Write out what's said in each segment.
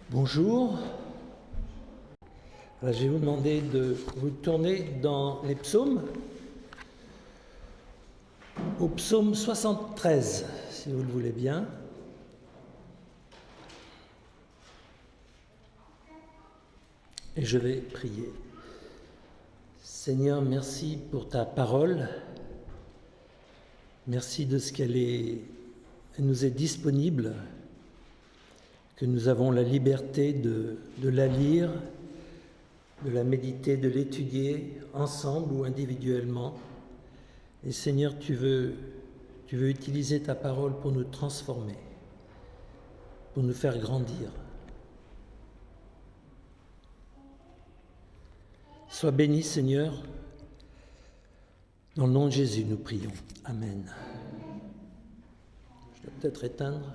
Bonjour. Alors, je vais vous demander de vous tourner dans les psaumes, au psaume 73, si vous le voulez bien. Et je vais prier. Seigneur, merci pour ta parole. Merci de ce qu'elle nous est disponible, que nous avons la liberté de la lire, de la méditer, de l'étudier ensemble ou individuellement. Et Seigneur, tu veux utiliser ta parole pour nous transformer, pour nous faire grandir. Sois béni, Seigneur. Dans le nom de Jésus, nous prions. Amen. Je dois peut-être éteindre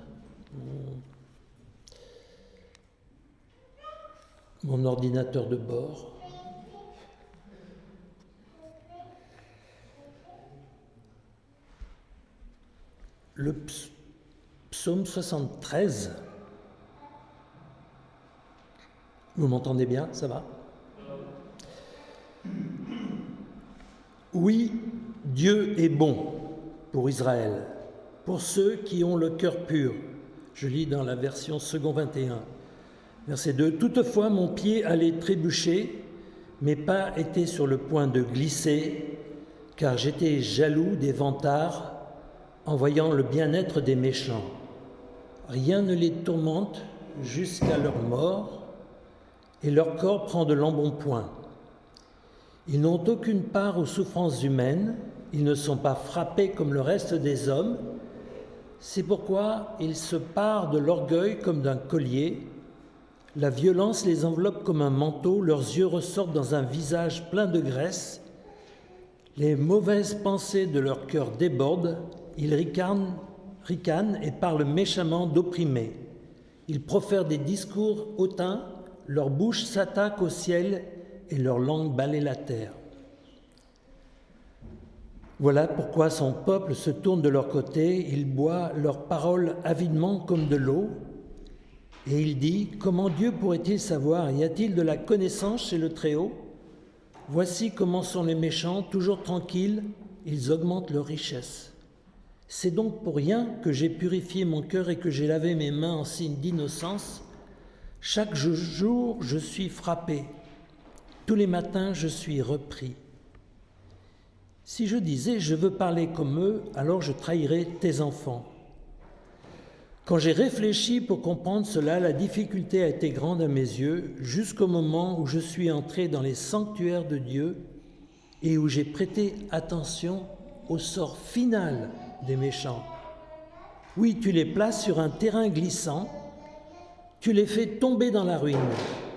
mon ordinateur de bord. Le psaume 73. Vous m'entendez bien? Ça va? Oui, Dieu est bon pour Israël, pour ceux qui ont le cœur pur. Je lis dans la version second 21. Verset 2. Toutefois, mon pied allait trébucher, mes pas étaient sur le point de glisser, car j'étais jaloux des vantards en voyant le bien-être des méchants. Rien ne les tourmente jusqu'à leur mort, et leur corps prend de l'embonpoint. Ils n'ont aucune part aux souffrances humaines, ils ne sont pas frappés comme le reste des hommes. C'est pourquoi ils se parent de l'orgueil comme d'un collier. La violence les enveloppe comme un manteau, leurs yeux ressortent dans un visage plein de graisse. Les mauvaises pensées de leur cœur débordent, ils ricanent et parlent méchamment d'opprimés. Ils profèrent des discours hautains, leur bouche s'attaque au ciel et leur langue balaie la terre. Voilà pourquoi son peuple se tourne de leur côté, il boit leurs paroles avidement comme de l'eau. Et il dit, comment Dieu pourrait-il savoir? Y a-t-il de la connaissance chez le Très-Haut? Voici comment sont les méchants, toujours tranquilles, ils augmentent leur richesse. C'est donc pour rien que j'ai purifié mon cœur et que j'ai lavé mes mains en signe d'innocence. Chaque jour, je suis frappé. Tous les matins, je suis repris. Si je disais, je veux parler comme eux, alors je trahirais tes enfants. Quand j'ai réfléchi pour comprendre cela, la difficulté a été grande à mes yeux, jusqu'au moment où je suis entré dans les sanctuaires de Dieu et où j'ai prêté attention au sort final des méchants. Oui, tu les places sur un terrain glissant, tu les fais tomber dans la ruine,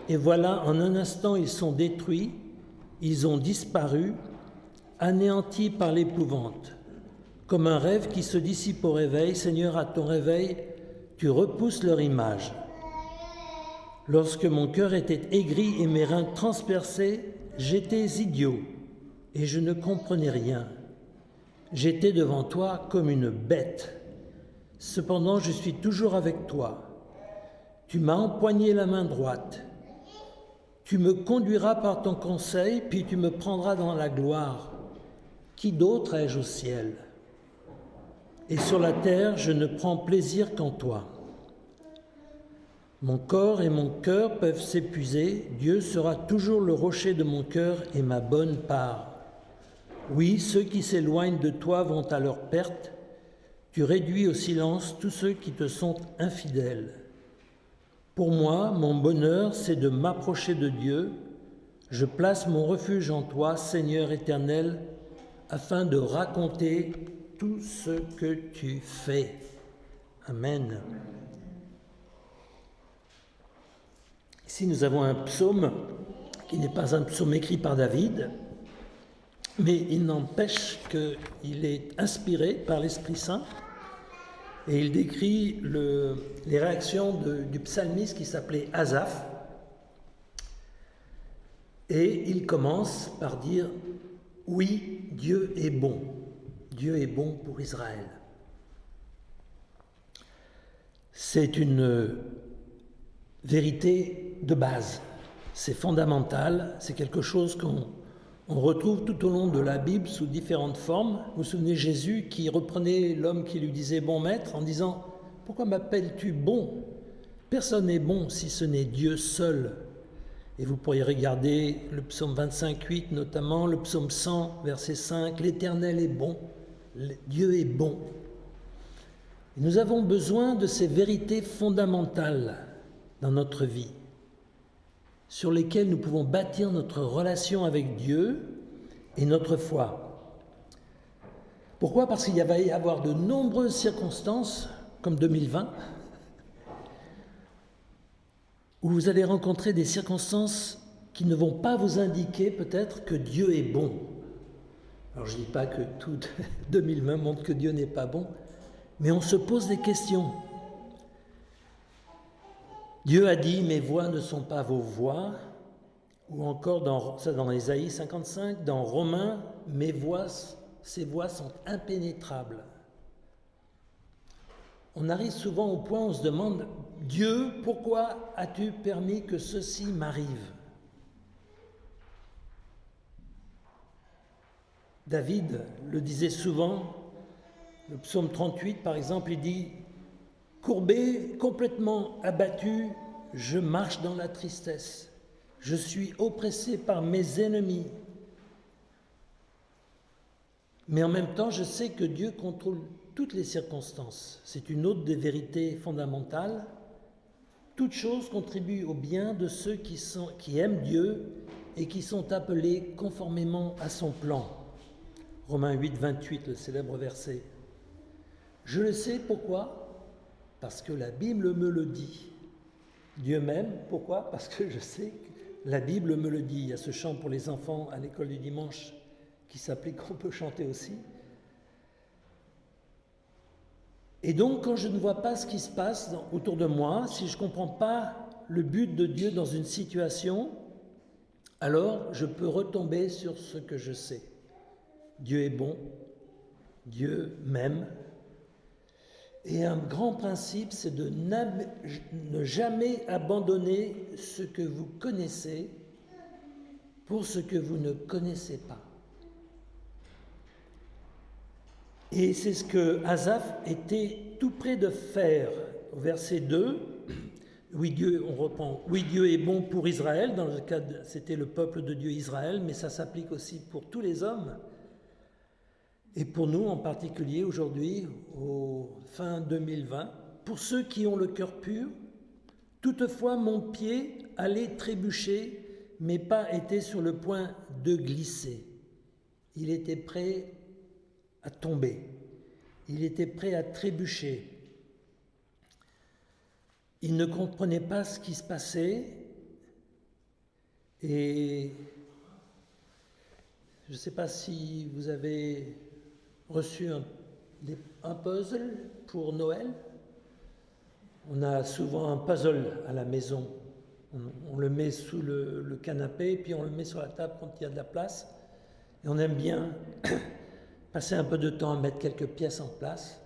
et voilà, en un instant, ils sont détruits, ils ont disparu, anéantis par l'épouvante. Comme un rêve qui se dissipe au réveil, Seigneur, à ton réveil, tu repousses leur image. Lorsque mon cœur était aigri et mes reins transpercés, j'étais idiot et je ne comprenais rien. J'étais devant toi comme une bête. Cependant, je suis toujours avec toi. Tu m'as empoigné la main droite. Tu me conduiras par ton conseil, puis tu me prendras dans la gloire. Qui d'autre ai-je au ciel? Et sur la terre, je ne prends plaisir qu'en toi. Mon corps et mon cœur peuvent s'épuiser, Dieu sera toujours le rocher de mon cœur et ma bonne part. Oui, ceux qui s'éloignent de toi vont à leur perte, tu réduis au silence tous ceux qui te sont infidèles. Pour moi, mon bonheur, c'est de m'approcher de Dieu. Je place mon refuge en toi, Seigneur éternel, afin de raconter tout ce que tu fais. Amen. Ici, nous avons un psaume qui n'est pas un psaume écrit par David, mais il n'empêche qu'il est inspiré par l'Esprit Saint et il décrit les réactions du psalmiste qui s'appelait Asaph. Et il commence par dire « Oui, Dieu est bon. Dieu est bon pour Israël. » C'est une vérité de base. C'est fondamental, c'est quelque chose qu'on retrouve tout au long de la Bible sous différentes formes. Vous vous souvenez Jésus qui reprenait l'homme qui lui disait « bon maître » en disant « pourquoi m'appelles-tu bon ? Personne n'est bon si ce n'est Dieu seul. » Et vous pourriez regarder le psaume 25:8 notamment, le psaume 100, verset 5, « l'Éternel est bon, Dieu est bon ». Nous avons besoin de ces vérités fondamentales dans notre vie, sur lesquelles nous pouvons bâtir notre relation avec Dieu et notre foi. Pourquoi ? Parce qu'il va y avoir de nombreuses circonstances, comme 2020, où vous allez rencontrer des circonstances qui ne vont pas vous indiquer peut-être que Dieu est bon. Alors je ne dis pas que tout 2020 montre que Dieu n'est pas bon, mais on se pose des questions. Dieu a dit « mes voies ne sont pas vos voies », ou encore dans Ésaïe 55, dans Romains « mes voies, ces voies sont impénétrables ». On arrive souvent au point où on se demande « Dieu, pourquoi as-tu permis que ceci m'arrive ?» David le disait souvent, le psaume 38 par exemple, il dit « courbé, complètement abattu, je marche dans la tristesse, je suis oppressé par mes ennemis. Mais en même temps, je sais que Dieu contrôle toutes les circonstances. » C'est une autre des vérités fondamentales. Toute chose contribue au bien de ceux qui aiment Dieu et qui sont appelés conformément à son plan. Romains 8, 28, le célèbre verset. Je le sais, pourquoi ? Parce que la Bible me le dit. Dieu m'aime, pourquoi ? Parce que je sais que la Bible me le dit. Il y a ce chant pour les enfants à l'école du dimanche qui s'applique, qu'on peut chanter aussi. Et donc, quand je ne vois pas ce qui se passe autour de moi, si je ne comprends pas le but de Dieu dans une situation, alors je peux retomber sur ce que je sais. Dieu est bon, Dieu m'aime. Et un grand principe, c'est de ne jamais abandonner ce que vous connaissez pour ce que vous ne connaissez pas. Et c'est ce que Asaph était tout près de faire. Au verset 2, oui, on reprend, oui, Dieu est bon pour Israël, dans le cas c'était le peuple de Dieu Israël, mais ça s'applique aussi pour tous les hommes. Et pour nous en particulier aujourd'hui, au fin 2020, pour ceux qui ont le cœur pur, toutefois mon pied allait trébucher, mais pas était sur le point de glisser. Il était prêt à tomber. Il était prêt à trébucher. Il ne comprenait pas ce qui se passait et je ne sais pas si vous avez reçu un puzzle pour Noël. On a souvent un puzzle à la maison. On le met sous le canapé, puis on le met sur la table quand il y a de la place. Et on aime bien passer un peu de temps à mettre quelques pièces en place.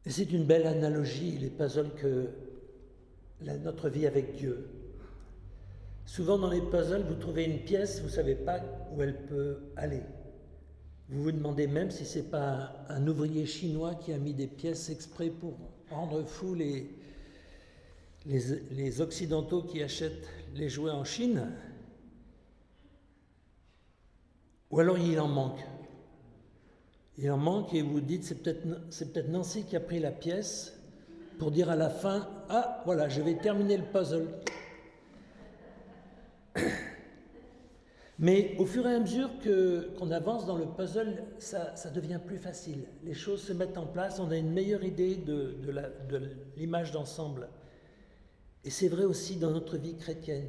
Et c'est une belle analogie, les puzzles, que notre vie avec Dieu. Souvent dans les puzzles, vous trouvez une pièce, vous ne savez pas où elle peut aller. Vous vous demandez même si ce n'est pas un ouvrier chinois qui a mis des pièces exprès pour rendre fous les Occidentaux qui achètent les jouets en Chine. Ou alors il en manque. Il en manque et vous dites c'est peut-être Nancy qui a pris la pièce pour dire à la fin « Ah, voilà, je vais terminer le puzzle ». Mais au fur et à mesure qu'on avance dans le puzzle, ça devient plus facile. Les choses se mettent en place, on a une meilleure idée de l'image d'ensemble. Et c'est vrai aussi dans notre vie chrétienne.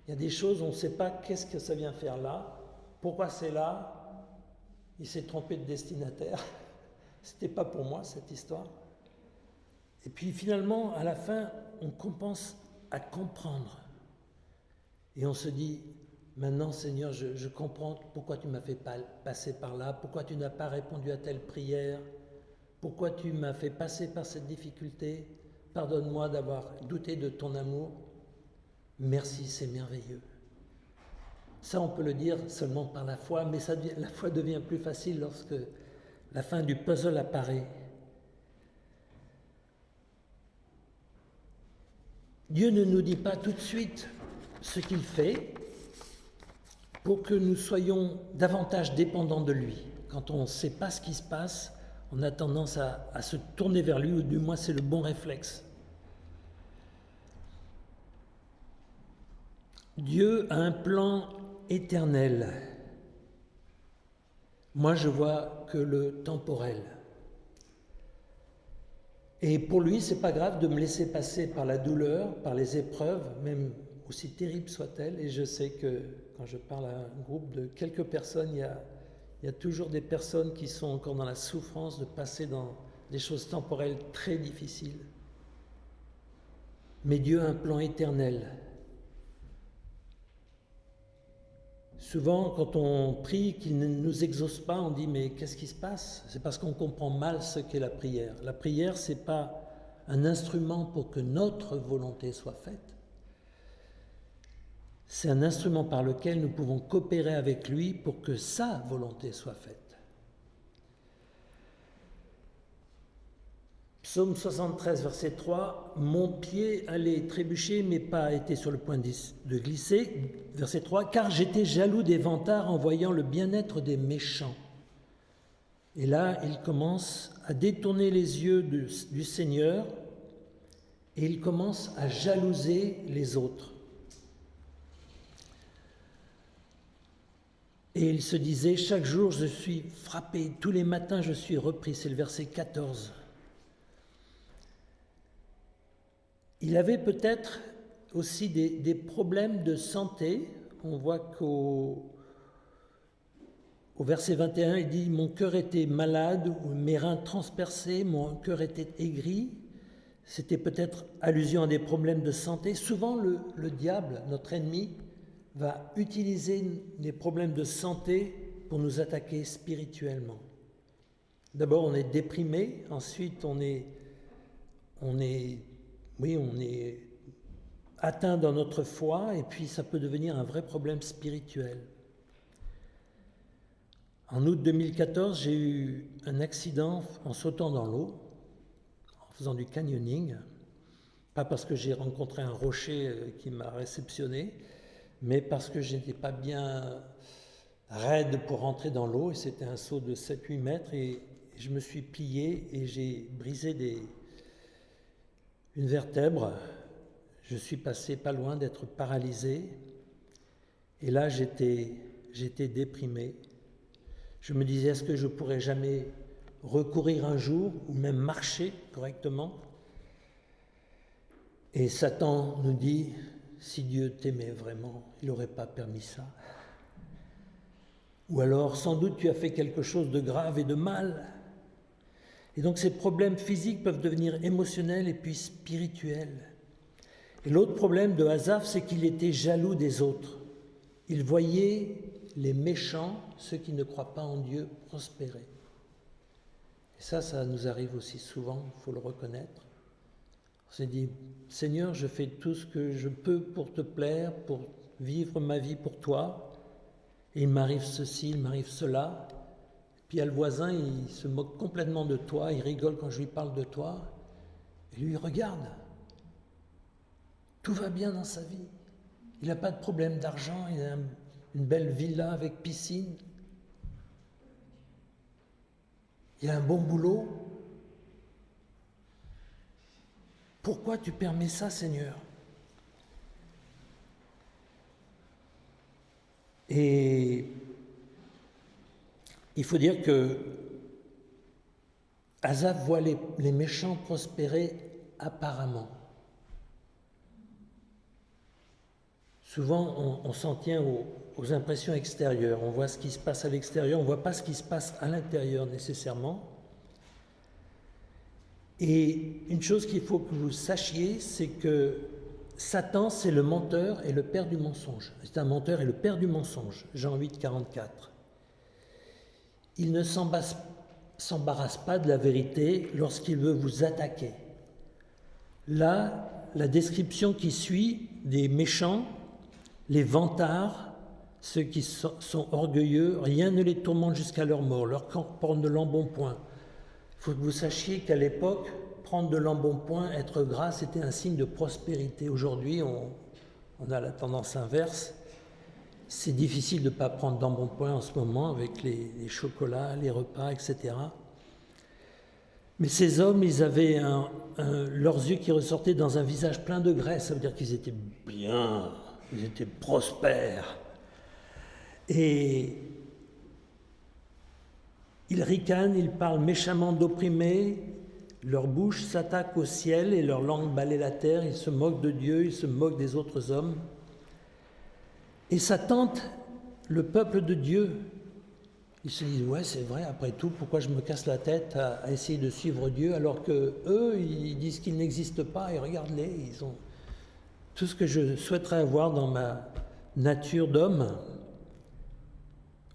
Il y a des choses, on ne sait pas qu'est-ce que ça vient faire là, pourquoi c'est là, il s'est trompé de destinataire, c'était pas pour moi cette histoire. Et puis finalement, à la fin, on commence à comprendre. Et on se dit, maintenant Seigneur, je comprends pourquoi tu m'as fait passer par là, pourquoi tu n'as pas répondu à telle prière, pourquoi tu m'as fait passer par cette difficulté, pardonne-moi d'avoir douté de ton amour. Merci, c'est merveilleux. Ça, on peut le dire seulement par la foi, mais la foi devient plus facile lorsque la fin du puzzle apparaît. Dieu ne nous dit pas tout de suite ce qu'il fait pour que nous soyons davantage dépendants de lui. Quand on ne sait pas ce qui se passe, on a tendance à se tourner vers lui, ou du moins c'est le bon réflexe. Dieu a un plan éternel. Moi, je vois que le temporel. Et pour lui, c'est pas grave de me laisser passer par la douleur, par les épreuves, même aussi terribles soient-elles. Et je sais que quand je parle à un groupe de quelques personnes, il y a toujours des personnes qui sont encore dans la souffrance de passer dans des choses temporelles très difficiles. Mais Dieu a un plan éternel. Souvent, quand on prie qu'il ne nous exauce pas, on dit « mais qu'est-ce qui se passe ?» C'est parce qu'on comprend mal ce qu'est la prière. La prière, ce n'est pas un instrument pour que notre volonté soit faite. C'est un instrument par lequel nous pouvons coopérer avec lui pour que sa volonté soit faite. Psaume 73, verset 3, « Mon pied allait trébucher, mais pas été sur le point de glisser. » Verset 3, « Car j'étais jaloux des vantards en voyant le bien-être des méchants. » Et là, il commence à détourner les yeux du Seigneur et il commence à jalouser les autres. Et il se disait, « Chaque jour je suis frappé, tous les matins je suis repris. » C'est le verset 14. Il avait peut-être aussi des problèmes de santé. On voit qu'au verset 21, il dit « Mon cœur était malade, ou mes reins transpercés, mon cœur était aigri. » C'était peut-être allusion à des problèmes de santé. Souvent, le diable, notre ennemi, va utiliser des problèmes de santé pour nous attaquer spirituellement. D'abord, on est déprimé. Ensuite, on est atteint dans notre foi, et puis ça peut devenir un vrai problème spirituel. En août 2014, j'ai eu un accident en sautant dans l'eau, en faisant du canyoning, pas parce que j'ai rencontré un rocher qui m'a réceptionné, mais parce que je n'étais pas bien raide pour rentrer dans l'eau, et c'était un saut de 7-8 mètres, et je me suis plié et j'ai brisé une vertèbre. Je suis passé pas loin d'être paralysé. Et là, j'étais déprimé. Je me disais, est-ce que je pourrais jamais recourir un jour ou même marcher correctement? Et Satan nous dit, si Dieu t'aimait vraiment, il n'aurait pas permis ça. Ou alors, sans doute, tu as fait quelque chose de grave et de mal. Et donc ces problèmes physiques peuvent devenir émotionnels et puis spirituels. Et l'autre problème de Asaph, c'est qu'il était jaloux des autres. Il voyait les méchants, ceux qui ne croient pas en Dieu, prospérer. Et ça nous arrive aussi souvent, il faut le reconnaître. On s'est dit, Seigneur, je fais tout ce que je peux pour te plaire, pour vivre ma vie pour toi. Et il m'arrive ceci, il m'arrive cela. Puis il y a le voisin, il se moque complètement de toi, il rigole quand je lui parle de toi. Et lui, regarde, tout va bien dans sa vie. Il n'a pas de problème d'argent, il a une belle villa avec piscine. Il a un bon boulot. Pourquoi tu permets ça, Seigneur? Et il faut dire que Asaph voit les méchants prospérer apparemment. Souvent, on s'en tient aux impressions extérieures. On voit ce qui se passe à l'extérieur, on ne voit pas ce qui se passe à l'intérieur nécessairement. Et une chose qu'il faut que vous sachiez, c'est que Satan, c'est le menteur et le père du mensonge. C'est un menteur et le père du mensonge. Jean 8, 44. Il ne s'embarrasse pas de la vérité lorsqu'il veut vous attaquer. Là, la description qui suit des méchants, les vantards, ceux qui sont orgueilleux, rien ne les tourmente jusqu'à leur mort, leur corps porte de l'embonpoint. Il faut que vous sachiez qu'à l'époque, prendre de l'embonpoint, être gras, c'était un signe de prospérité. Aujourd'hui, on a la tendance inverse. C'est difficile de ne pas prendre d'embonpoint en ce moment avec les chocolats, les repas, etc. Mais ces hommes, ils avaient leurs yeux qui ressortaient dans un visage plein de graisse. Ça veut dire qu'ils étaient bien, ils étaient prospères. Et ils ricanent, ils parlent méchamment d'opprimés, leur bouche s'attaque au ciel et leur langue balaie la terre, ils se moquent de Dieu, ils se moquent des autres hommes. Et ça tente le peuple de Dieu. Ils se disent, ouais, c'est vrai, après tout, pourquoi je me casse la tête à essayer de suivre Dieu alors que eux, ils disent qu'ils n'existent pas et regarde-les, ils ont tout ce que je souhaiterais avoir dans ma nature d'homme.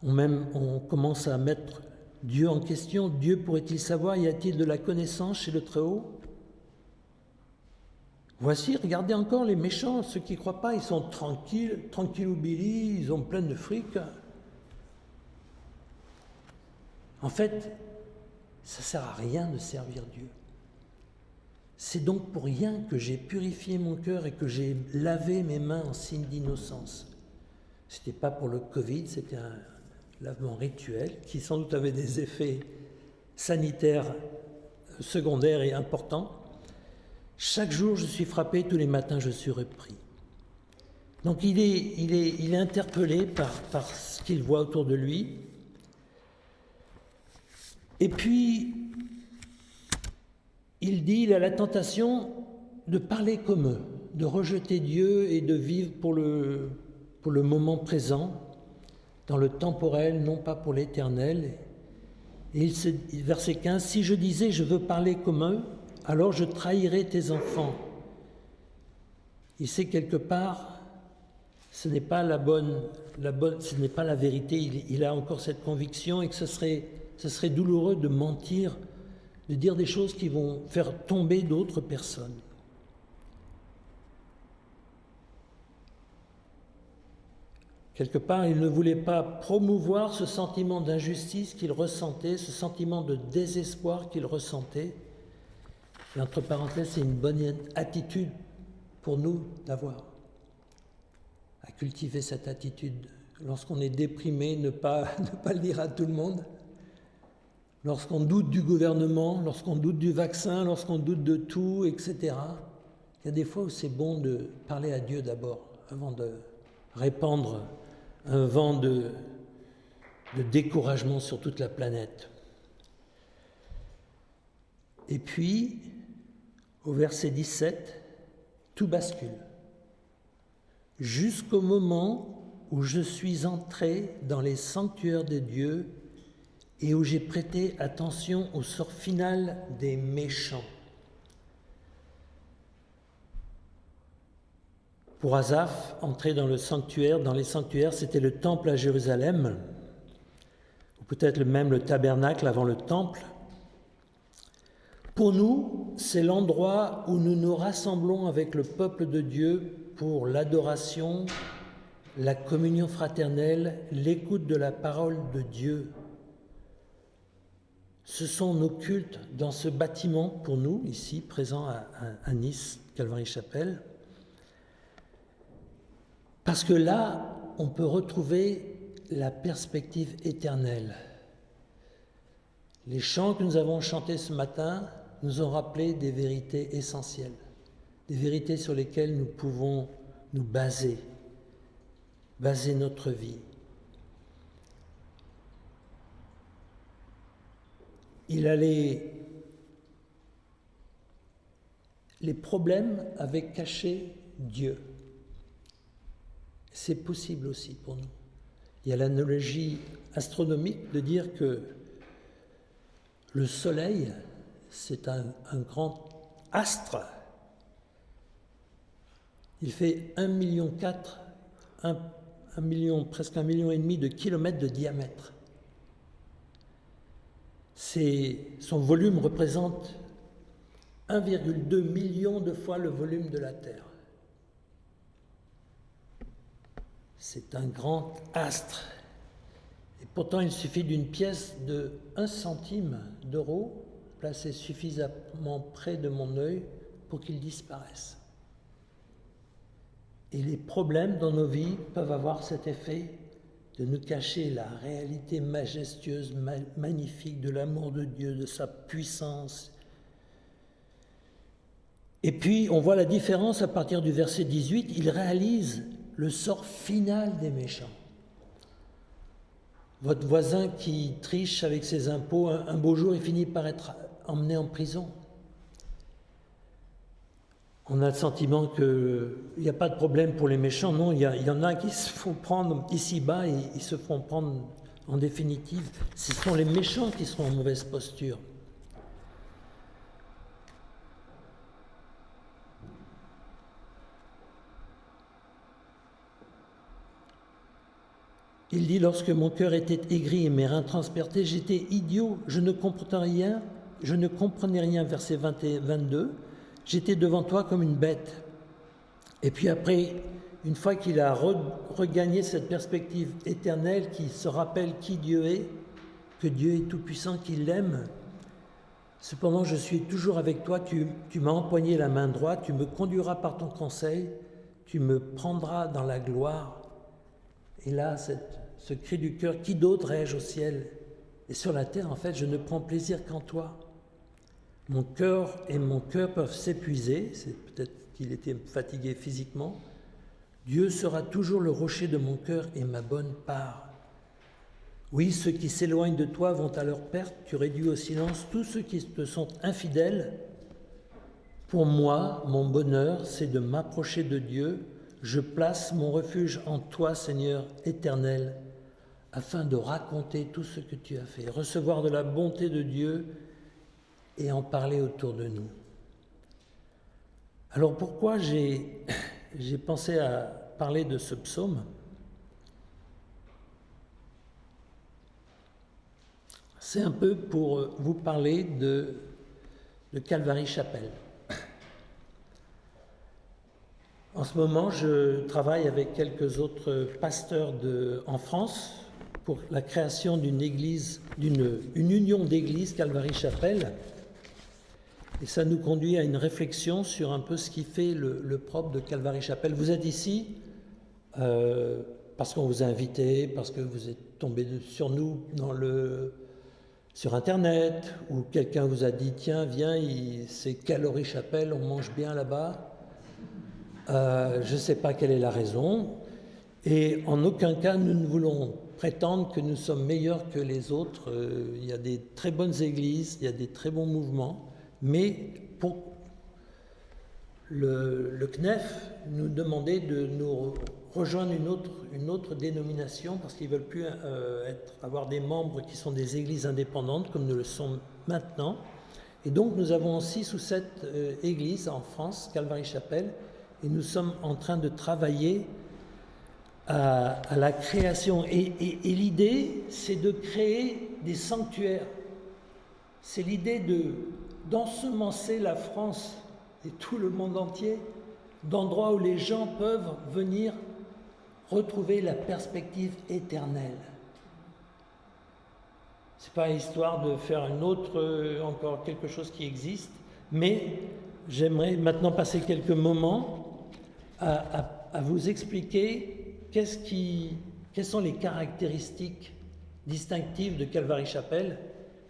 On commence à mettre Dieu en question. Dieu pourrait-il savoir, y a-t-il de la connaissance chez le Très-Haut? Voici, regardez encore les méchants, ceux qui ne croient pas, ils sont tranquilles ou Billy, ils ont plein de fric. En fait, ça ne sert à rien de servir Dieu. C'est donc pour rien que j'ai purifié mon cœur et que j'ai lavé mes mains en signe d'innocence. Ce n'était pas pour le Covid, c'était un lavement rituel qui sans doute avait des effets sanitaires secondaires et importants. Chaque jour, je suis frappé, tous les matins, je suis repris. Donc il est interpellé par ce qu'il voit autour de lui. Et puis, il a la tentation de parler comme eux, de rejeter Dieu et de vivre pour le moment présent, dans le temporel, non pas pour l'éternel. Et verset 15, « Si je disais je veux parler comme eux, alors je trahirais tes enfants. » Il sait quelque part, ce n'est pas ce n'est pas la vérité. Il a encore cette conviction et que ce serait douloureux de mentir, de dire des choses qui vont faire tomber d'autres personnes. Quelque part, il ne voulait pas promouvoir ce sentiment d'injustice qu'il ressentait, ce sentiment de désespoir qu'il ressentait. Et entre parenthèses, c'est une bonne attitude pour nous d'avoir, à cultiver cette attitude. Lorsqu'on est déprimé, ne pas le dire à tout le monde. Lorsqu'on doute du gouvernement, lorsqu'on doute du vaccin, lorsqu'on doute de tout, etc. Il y a des fois où c'est bon de parler à Dieu d'abord, avant de répandre un vent de découragement sur toute la planète. Et puis, au verset 17, tout bascule. Jusqu'au moment où je suis entré dans les sanctuaires de Dieu et où j'ai prêté attention au sort final des méchants. Pour Asaph, entrer dans les sanctuaires, c'était le temple à Jérusalem, ou peut-être même le tabernacle avant le temple. Pour nous, c'est l'endroit où nous nous rassemblons avec le peuple de Dieu pour l'adoration, la communion fraternelle, l'écoute de la parole de Dieu. Ce sont nos cultes dans ce bâtiment pour nous, ici, présents à Nice, Calvary-Chapelle. Parce que là, on peut retrouver la perspective éternelle. Les chants que nous avons chantés ce matin nous ont rappelé des vérités essentielles, des vérités sur lesquelles nous pouvons nous baser notre vie. Il a les problèmes avaient caché Dieu. C'est possible aussi pour nous. Il y a l'analogie astronomique de dire que le Soleil, c'est un grand astre. Il fait 1,4 million, presque 1,5 million de kilomètres de diamètre. Son volume représente 1,2 million de fois le volume de la Terre. C'est un grand astre. Et pourtant, il suffit d'une pièce de 1 centime d'euro placée suffisamment près de mon œil pour qu'il disparaisse. Et les problèmes dans nos vies peuvent avoir cet effet de nous cacher la réalité majestueuse, magnifique de l'amour de Dieu, de sa puissance. Et puis, on voit la différence à partir du verset 18, il réalise le sort final des méchants. Votre voisin qui triche avec ses impôts, un beau jour, il finit par être emmené en prison. On a le sentiment qu'il n'y a pas de problème pour les méchants. Non, il y en a qui se font prendre ici-bas et ils se font prendre en définitive. Ce sont les méchants qui seront en mauvaise posture. Il dit, lorsque mon cœur était aigri et mes reins transpercés, j'étais idiot, je ne comprenais rien, verset 20 et 22. J'étais devant toi comme une bête. Et puis après, une fois qu'il a regagné cette perspective éternelle, qui se rappelle qui Dieu est, que Dieu est tout-puissant, qu'il l'aime, cependant je suis toujours avec toi, tu m'as empoigné la main droite, tu me conduiras par ton conseil, tu me prendras dans la gloire. Et là, ce cri du cœur, qui d'autre ai-je au ciel? Et sur la terre, en fait, je ne prends plaisir qu'en toi. Mon cœur et mon cœur peuvent s'épuiser, c'est peut-être qu'il était fatigué physiquement. Dieu sera toujours le rocher de mon cœur et ma bonne part. Oui, ceux qui s'éloignent de toi vont à leur perte, tu réduis au silence tous ceux qui te sont infidèles. Pour moi, mon bonheur, c'est de m'approcher de Dieu. Je place mon refuge en toi, Seigneur éternel, afin de raconter tout ce que tu as fait, recevoir de la bonté de Dieu et en parler autour de nous. Alors pourquoi j'ai pensé à parler de ce psaume? C'est un peu pour vous parler de Calvary Chapel. En ce moment, je travaille avec quelques autres pasteurs en France pour la création d'une église, une union d'églises Calvary Chapel. Et ça nous conduit à une réflexion sur un peu ce qui fait le propre de Calvary Chapel. Vous êtes ici parce qu'on vous a invité, parce que vous êtes tombé sur nous sur Internet, ou quelqu'un vous a dit « Tiens, viens, c'est Calvary Chapel, on mange bien là-bas ». Je ne sais pas quelle est la raison. Et en aucun cas, nous ne voulons prétendre que nous sommes meilleurs que les autres. Il y a des très bonnes églises, il y a des très bons mouvements. Mais pour le CNEF nous demandait de nous rejoindre une autre dénomination parce qu'ils ne veulent plus avoir des membres qui sont des églises indépendantes comme nous le sommes maintenant. Et donc nous avons 6 ou 7 églises en France, Calvary Chapel, et nous sommes en train de travailler à la création. Et l'idée, c'est de créer des sanctuaires. C'est l'idée d'ensemencer la France et tout le monde entier d'endroits où les gens peuvent venir retrouver la perspective éternelle. Ce n'est pas histoire de faire encore quelque chose qui existe, mais j'aimerais maintenant passer quelques moments à vous expliquer quelles sont les caractéristiques distinctives de Calvary Chapel.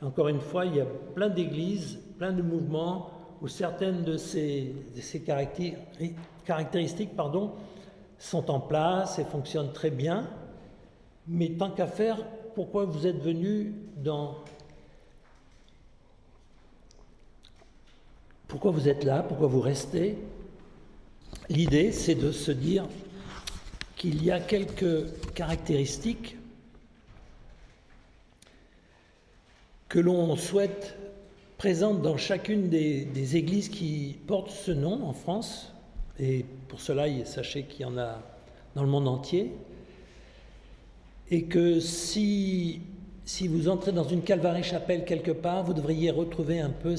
Encore une fois, il y a plein d'églises, plein de mouvements où certaines de ces caractéristiques sont en place et fonctionnent très bien. Mais tant qu'à faire, pourquoi vous êtes venus Pourquoi vous êtes là? Pourquoi vous restez? L'idée, c'est de se dire qu'il y a quelques caractéristiques que l'on souhaite présentes dans chacune des églises qui portent ce nom en France. Et pour cela, sachez qu'il y en a dans le monde entier. Et que si vous entrez dans une Calvary Chapel quelque part, vous devriez retrouver un peu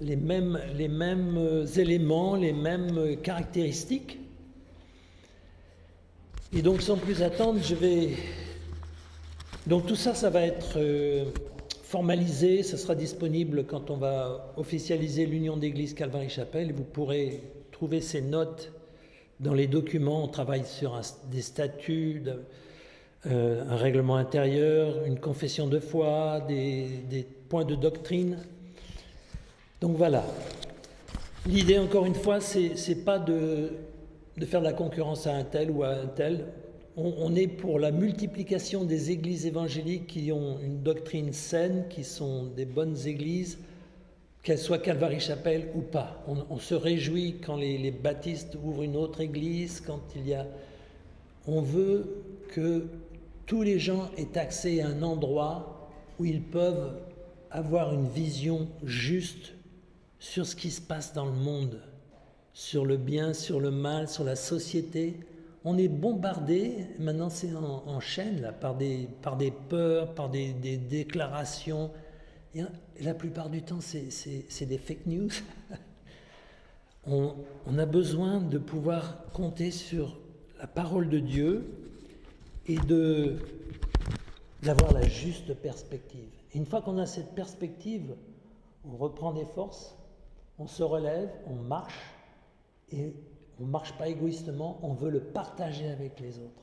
les mêmes éléments, les mêmes caractéristiques. Et donc sans plus attendre, donc tout ça, ça va être formalisé, ça sera disponible quand on va officialiser l'Union d'Église Calvary-Chapelle, et vous pourrez trouver ces notes dans les documents. On travaille sur des statuts, un règlement intérieur, une confession de foi, des points de doctrine. Donc voilà. L'idée, encore une fois, c'est pas de faire de la concurrence à un tel ou à un tel. On est pour la multiplication des églises évangéliques qui ont une doctrine saine, qui sont des bonnes églises, qu'elles soient Calvary-Chapelle ou pas. On se réjouit quand les baptistes ouvrent une autre église, on veut que tous les gens aient accès à un endroit où ils peuvent avoir une vision juste sur ce qui se passe dans le monde, sur le bien, sur le mal, sur la société. On est bombardé, maintenant c'est en chaîne, là, par des peurs, par des déclarations. Et la plupart du temps, c'est des fake news. On a besoin de pouvoir compter sur la parole de Dieu et d'avoir la juste perspective. Et une fois qu'on a cette perspective, on reprend des forces, on se relève, on marche, et on ne marche pas égoïstement, on veut le partager avec les autres.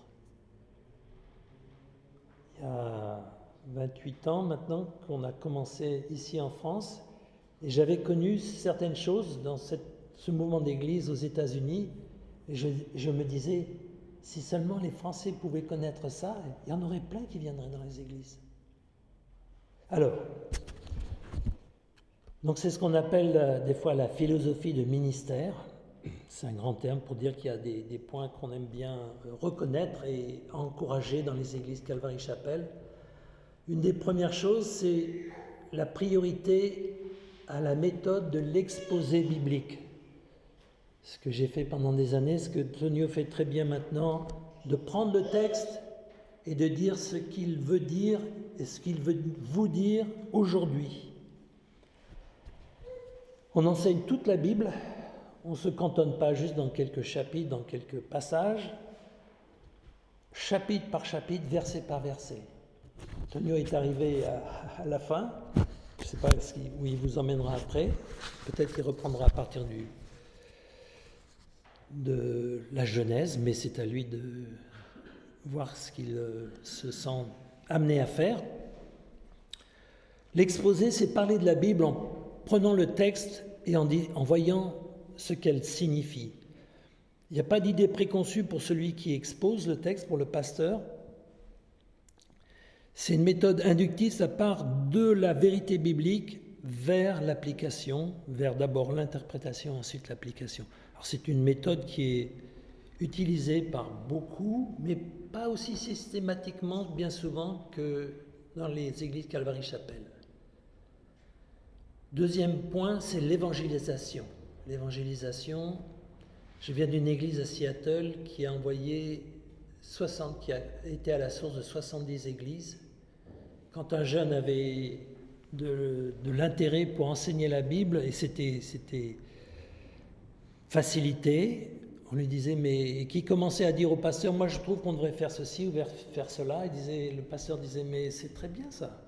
Il y a 28 ans maintenant qu'on a commencé ici en France, et j'avais connu certaines choses dans ce mouvement d'église aux États-Unis, et je me disais, si seulement les Français pouvaient connaître ça, il y en aurait plein qui viendraient dans les églises. Alors, donc c'est ce qu'on appelle des fois la philosophie de ministère. C'est un grand terme pour dire qu'il y a des points qu'on aime bien reconnaître et encourager dans les églises Calvary-Chapelle. Une des premières choses, c'est la priorité à la méthode de l'exposé biblique. Ce que j'ai fait pendant des années, ce que Tonio fait très bien maintenant, de prendre le texte et de dire ce qu'il veut dire et ce qu'il veut vous dire aujourd'hui. On enseigne toute la Bible, on ne se cantonne pas juste dans quelques chapitres, dans quelques passages, chapitre par chapitre, verset par verset. Tonio est arrivé à la fin, je ne sais pas où il vous emmènera après, peut-être qu'il reprendra à partir de la Genèse, mais c'est à lui de voir ce qu'il se sent amené à faire. L'exposé, c'est parler de la Bible en prenant le texte et en voyant ce qu'elle signifie. Il n'y a pas d'idée préconçue pour celui qui expose le texte, pour le pasteur. C'est une méthode inductive de la part de la vérité biblique vers l'application, vers d'abord l'interprétation, ensuite l'application. Alors c'est une méthode qui est utilisée par beaucoup, mais pas aussi systématiquement, bien souvent, que dans les églises Calvary-Chapelle. Deuxième point, c'est l'évangélisation. L'évangélisation, je viens d'une église à Seattle qui a été à la source de 70 églises. Quand un jeune avait de l'intérêt pour enseigner la Bible, et c'était facilité, on lui disait, mais qui commençait à dire au pasteur, moi je trouve qu'on devrait faire ceci ou faire cela. Le pasteur disait, mais c'est très bien ça.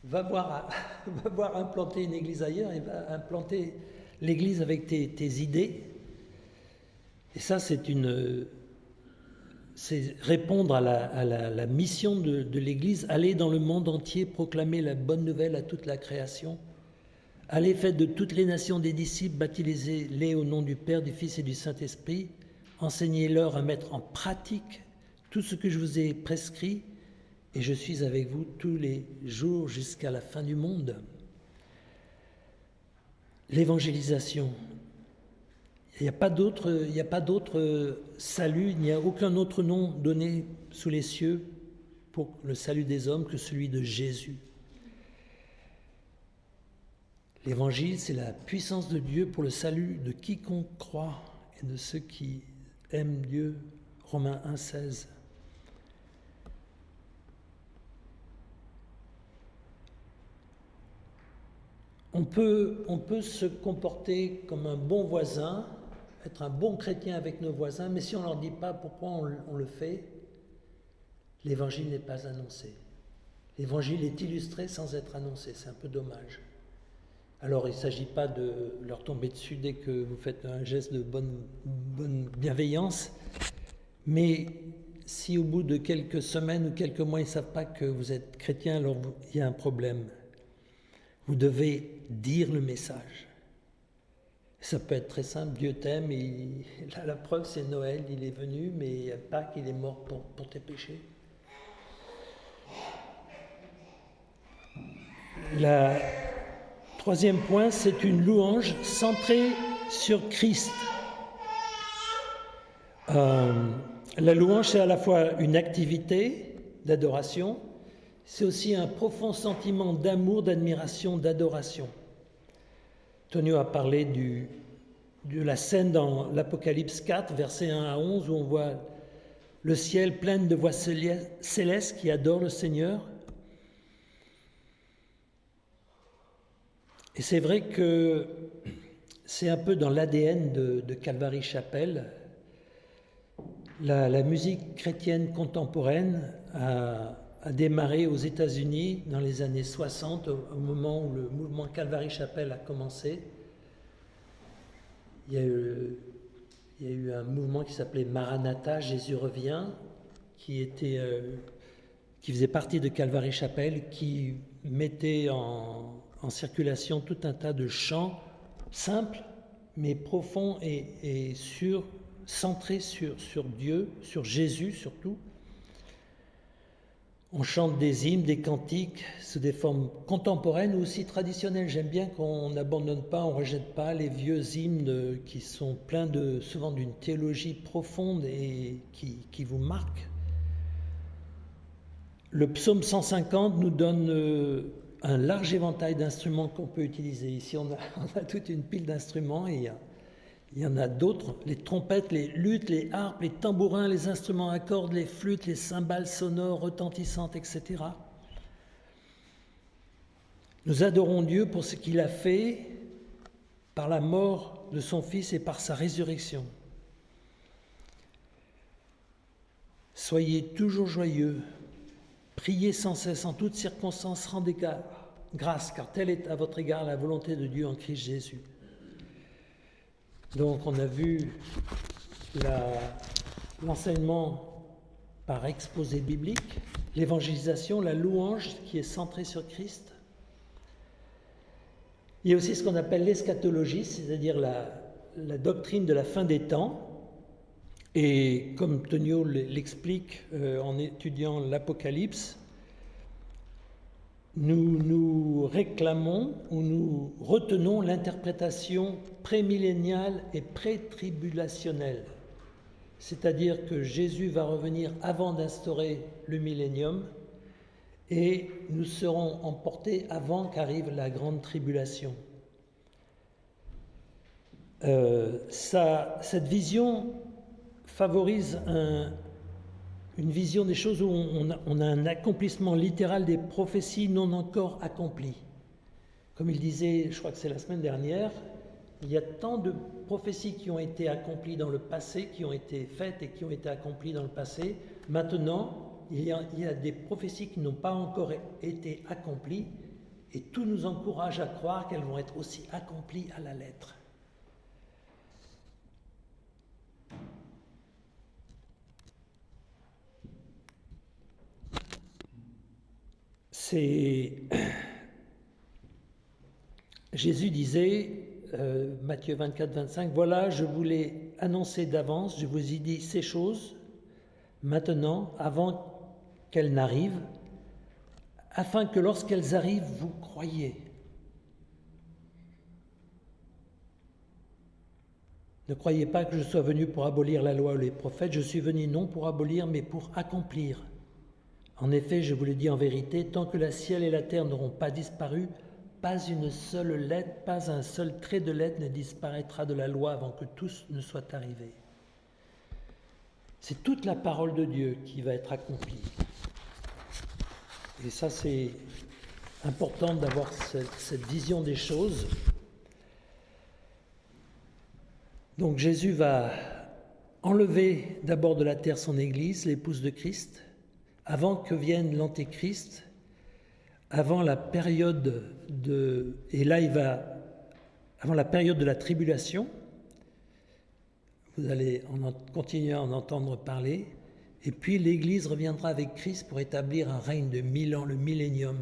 Va voir implanter une église ailleurs et va implanter l'église avec tes idées. Et ça, c'est répondre à la mission de l'église, aller dans le monde entier, proclamer la bonne nouvelle à toute la création. Allez, faites de toutes les nations des disciples, baptisez-les au nom du Père, du Fils et du Saint-Esprit. Enseignez-leur à mettre en pratique tout ce que je vous ai prescrit, et je suis avec vous tous les jours jusqu'à la fin du monde. L'évangélisation. Il n'y a pas d'autre salut, il n'y a aucun autre nom donné sous les cieux pour le salut des hommes que celui de Jésus. L'évangile, c'est la puissance de Dieu pour le salut de quiconque croit et de ceux qui aiment Dieu. Romains 1,16. On peut se comporter comme un bon voisin, être un bon chrétien avec nos voisins, mais si on ne leur dit pas pourquoi on le fait, l'évangile n'est pas annoncé. L'évangile est illustré sans être annoncé, c'est un peu dommage. Alors il ne s'agit pas de leur tomber dessus dès que vous faites un geste de bonne bienveillance, mais si au bout de quelques semaines ou quelques mois ils ne savent pas que vous êtes chrétien, alors il y a un problème. Vous devez dire le message. Ça peut être très simple, Dieu t'aime, et la preuve c'est Noël, il est venu, mais Pâques, il est mort pour tes péchés. Le troisième point, c'est une louange centrée sur Christ. La louange, c'est à la fois une activité d'adoration, c'est aussi un profond sentiment d'amour, d'admiration, d'adoration. Tonio a parlé de la scène dans l'Apocalypse 4, versets 1 à 11, où on voit le ciel plein de voix célestes qui adorent le Seigneur. Et c'est vrai que c'est un peu dans l'ADN de Calvary Chapel. La musique chrétienne contemporaine a démarré aux États-Unis dans les années 60, au moment où le mouvement Calvary Chapel a commencé. Il y a eu un mouvement qui s'appelait Maranatha, Jésus revient, qui faisait partie de Calvary Chapel, qui mettait en circulation tout un tas de chants simples, mais profonds et centrés sur Dieu, sur Jésus surtout. On chante des hymnes, des cantiques sous des formes contemporaines ou aussi traditionnelles. J'aime bien qu'on n'abandonne pas, on ne rejette pas les vieux hymnes qui sont pleins souvent d'une théologie profonde et qui vous marquent. Le psaume 150 nous donne un large éventail d'instruments qu'on peut utiliser. Ici, on a toute une pile d'instruments et il y en a d'autres, les trompettes, les luttes, les harpes, les tambourins, les instruments à cordes, les flûtes, les cymbales sonores retentissantes, etc. Nous adorons Dieu pour ce qu'il a fait par la mort de son Fils et par sa résurrection. Soyez toujours joyeux, priez sans cesse, en toutes circonstances, rendez grâce, car telle est à votre égard la volonté de Dieu en Christ Jésus. Donc on a vu l'enseignement par exposé biblique, l'évangélisation, la louange qui est centrée sur Christ. Il y a aussi ce qu'on appelle l'eschatologie, c'est-à-dire la doctrine de la fin des temps. Et comme Tonio l'explique en étudiant l'Apocalypse, nous réclamons ou nous retenons l'interprétation prémilléniale et pré-tribulationnelle. C'est-à-dire que Jésus va revenir avant d'instaurer le millénium et nous serons emportés avant qu'arrive la grande tribulation. Cette vision favorise une vision des choses où on a un accomplissement littéral des prophéties non encore accomplies. Comme il disait, je crois que c'est la semaine dernière, il y a tant de prophéties qui ont été accomplies dans le passé, qui ont été faites et qui ont été accomplies dans le passé. Maintenant, il y a des prophéties qui n'ont pas encore été accomplies et tout nous encourage à croire qu'elles vont être aussi accomplies à la lettre. Jésus disait, Matthieu 24, 25, « Voilà, je vous l'ai annoncé d'avance, je vous ai dit ces choses, maintenant, avant qu'elles n'arrivent, afin que lorsqu'elles arrivent, vous croyiez. » Ne croyez pas que je sois venu pour abolir la loi ou les prophètes, je suis venu non pour abolir, mais pour accomplir. En effet, je vous le dis en vérité, tant que le ciel et la terre n'auront pas disparu, pas une seule lettre, pas un seul trait de lettre ne disparaîtra de la loi avant que tous ne soient arrivés. C'est toute la parole de Dieu qui va être accomplie. Et ça, c'est important d'avoir cette vision des choses. Donc Jésus va enlever d'abord de la terre son Église, l'épouse de Christ, avant que vienne l'Antéchrist, avant la période avant la période de la tribulation. Vous allez continuer à en entendre parler. Et puis l'Église reviendra avec Christ pour établir un règne de 1000 ans, le millénium.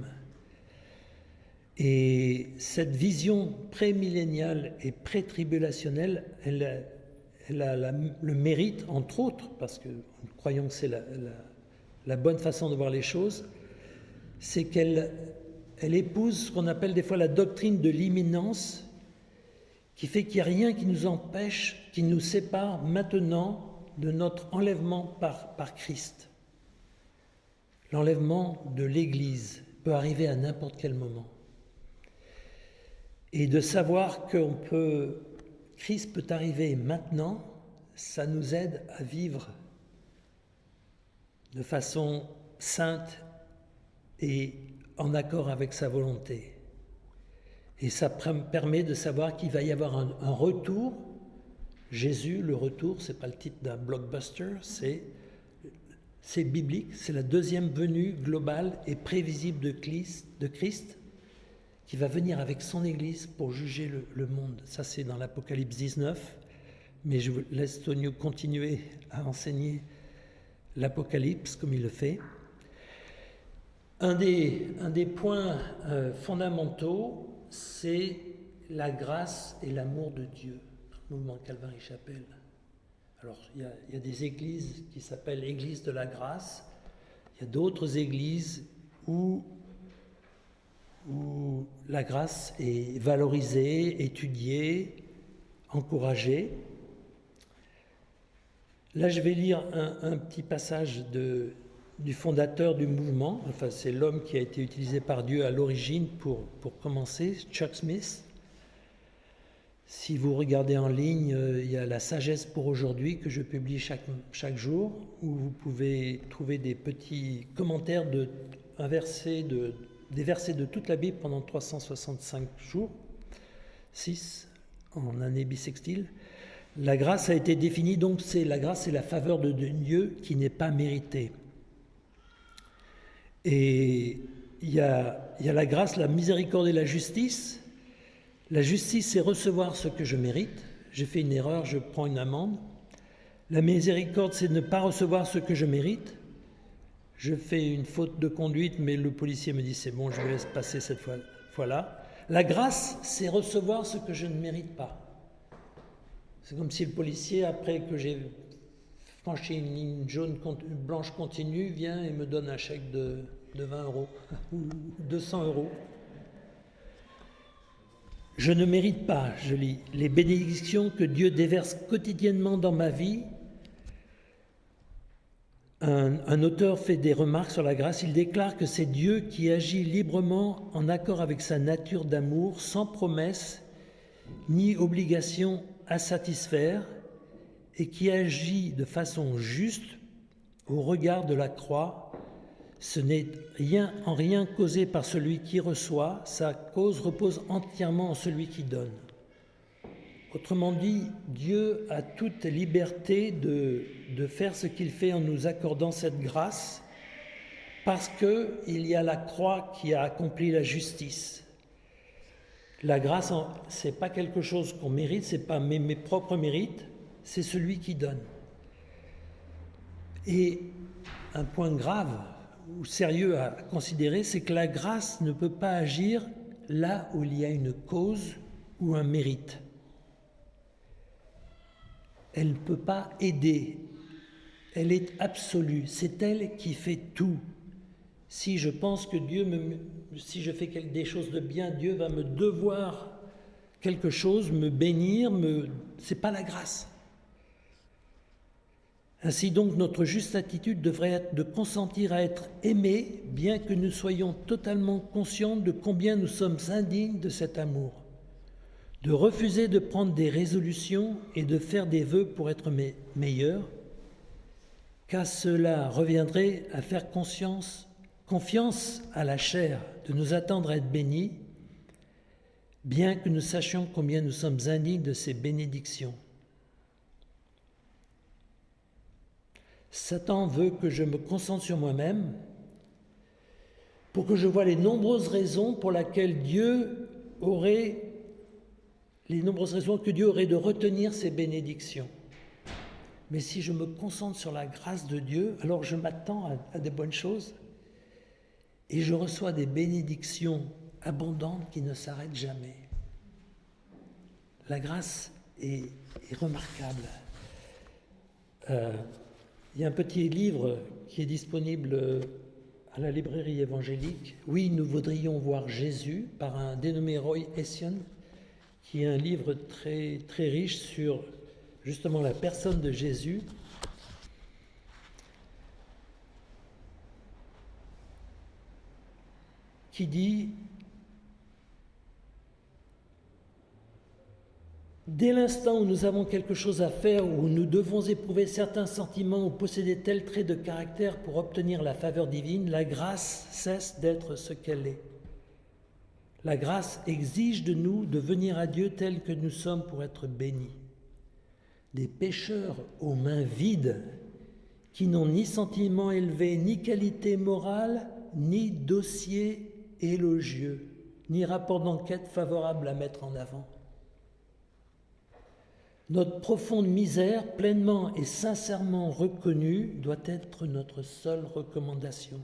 Et cette vision prémilléniale et pré-tribulationnelle, elle a le mérite, entre autres, parce que nous croyons que c'est la bonne façon de voir les choses, c'est qu'elle épouse ce qu'on appelle des fois la doctrine de l'imminence, qui fait qu'il n'y a rien qui nous empêche, qui nous sépare maintenant de notre enlèvement par Christ. L'enlèvement de l'Église peut arriver à n'importe quel moment. Et de savoir que Christ peut arriver maintenant, ça nous aide à vivre de façon sainte et en accord avec sa volonté. Et ça permet de savoir qu'il va y avoir un retour. Jésus, le retour, ce n'est pas le titre d'un blockbuster, c'est biblique, c'est la deuxième venue globale et prévisible de Christ qui va venir avec son Église pour juger le monde. Ça, c'est dans l'Apocalypse 19, mais je vous laisse Tonio continuer à enseigner l'Apocalypse comme il le fait. Un des points fondamentaux, c'est la grâce et l'amour de Dieu. Mouvement Calvary-Chapelle. Alors, il y a des églises qui s'appellent Église de la grâce. Il y a d'autres églises où la grâce est valorisée, étudiée, encouragée. Là, je vais lire un petit passage du fondateur du mouvement. Enfin, c'est l'homme qui a été utilisé par Dieu à l'origine pour commencer, Chuck Smith. Si vous regardez en ligne, il y a la sagesse pour aujourd'hui que je publie chaque jour, où vous pouvez trouver des petits commentaires des versets de toute la Bible pendant 365 jours, 6 en année bissextile. La grâce a été définie, donc la grâce, c'est la faveur de Dieu qui n'est pas méritée. Et il y a la grâce, la miséricorde et la justice. La justice, c'est recevoir ce que je mérite. J'ai fait une erreur, je prends une amende. La miséricorde, c'est ne pas recevoir ce que je mérite. Je fais une faute de conduite, mais le policier me dit c'est bon, je me laisse passer cette fois-là. La grâce, c'est recevoir ce que je ne mérite pas. C'est comme si le policier, après que j'ai franchi une ligne blanche continue, vient et me donne un chèque de 20 € ou 200 €. Je ne mérite pas, je lis, les bénédictions que Dieu déverse quotidiennement dans ma vie. Un auteur fait des remarques sur la grâce. Il déclare que c'est Dieu qui agit librement en accord avec sa nature d'amour, sans promesse ni obligation à satisfaire, et qui agit de façon juste au regard de la croix. Ce n'est en rien causé par celui qui reçoit, sa cause repose entièrement en celui qui donne. Autrement dit, Dieu a toute liberté de faire ce qu'il fait en nous accordant cette grâce, parce qu'il y a la croix qui a accompli la justice. La grâce, ce n'est pas quelque chose qu'on mérite, ce n'est pas mes propres mérites, c'est celui qui donne. Et un point grave ou sérieux à considérer, c'est que la grâce ne peut pas agir là où il y a une cause ou un mérite. Elle ne peut pas aider. Elle est absolue. C'est elle qui fait tout. Si je pense que si je fais des choses de bien, Dieu va me devoir quelque chose, me bénir, c'est pas la grâce. Ainsi donc, notre juste attitude devrait être de consentir à être aimés, bien que nous soyons totalement conscients de combien nous sommes indignes de cet amour. De refuser de prendre des résolutions et de faire des vœux pour être meilleurs, car cela reviendrait à faire confiance confiance à la chair de nous attendre à être bénis, bien que nous sachions combien nous sommes indignes de ces bénédictions. Satan veut que je me concentre sur moi-même pour que je voie les nombreuses raisons que Dieu aurait de retenir ces bénédictions. Mais si je me concentre sur la grâce de Dieu, alors je m'attends à des bonnes choses et je reçois des bénédictions abondantes qui ne s'arrêtent jamais. La grâce est remarquable. Il y a un petit livre qui est disponible à la librairie évangélique. Oui, nous voudrions voir Jésus, par un dénommé Roy Hession, qui est un livre très, très riche sur justement la personne de Jésus. Qui dit: dès l'instant où nous avons quelque chose à faire, où nous devons éprouver certains sentiments ou posséder tel trait de caractère pour obtenir la faveur divine, la grâce cesse d'être ce qu'elle est. La grâce exige de nous de venir à Dieu tel que nous sommes pour être bénis. Des pécheurs aux mains vides, qui n'ont ni sentiments élevés, ni qualité morale, ni dossier élogieux, ni rapport d'enquête favorable à mettre en avant. Notre profonde misère, pleinement et sincèrement reconnue, doit être notre seule recommandation.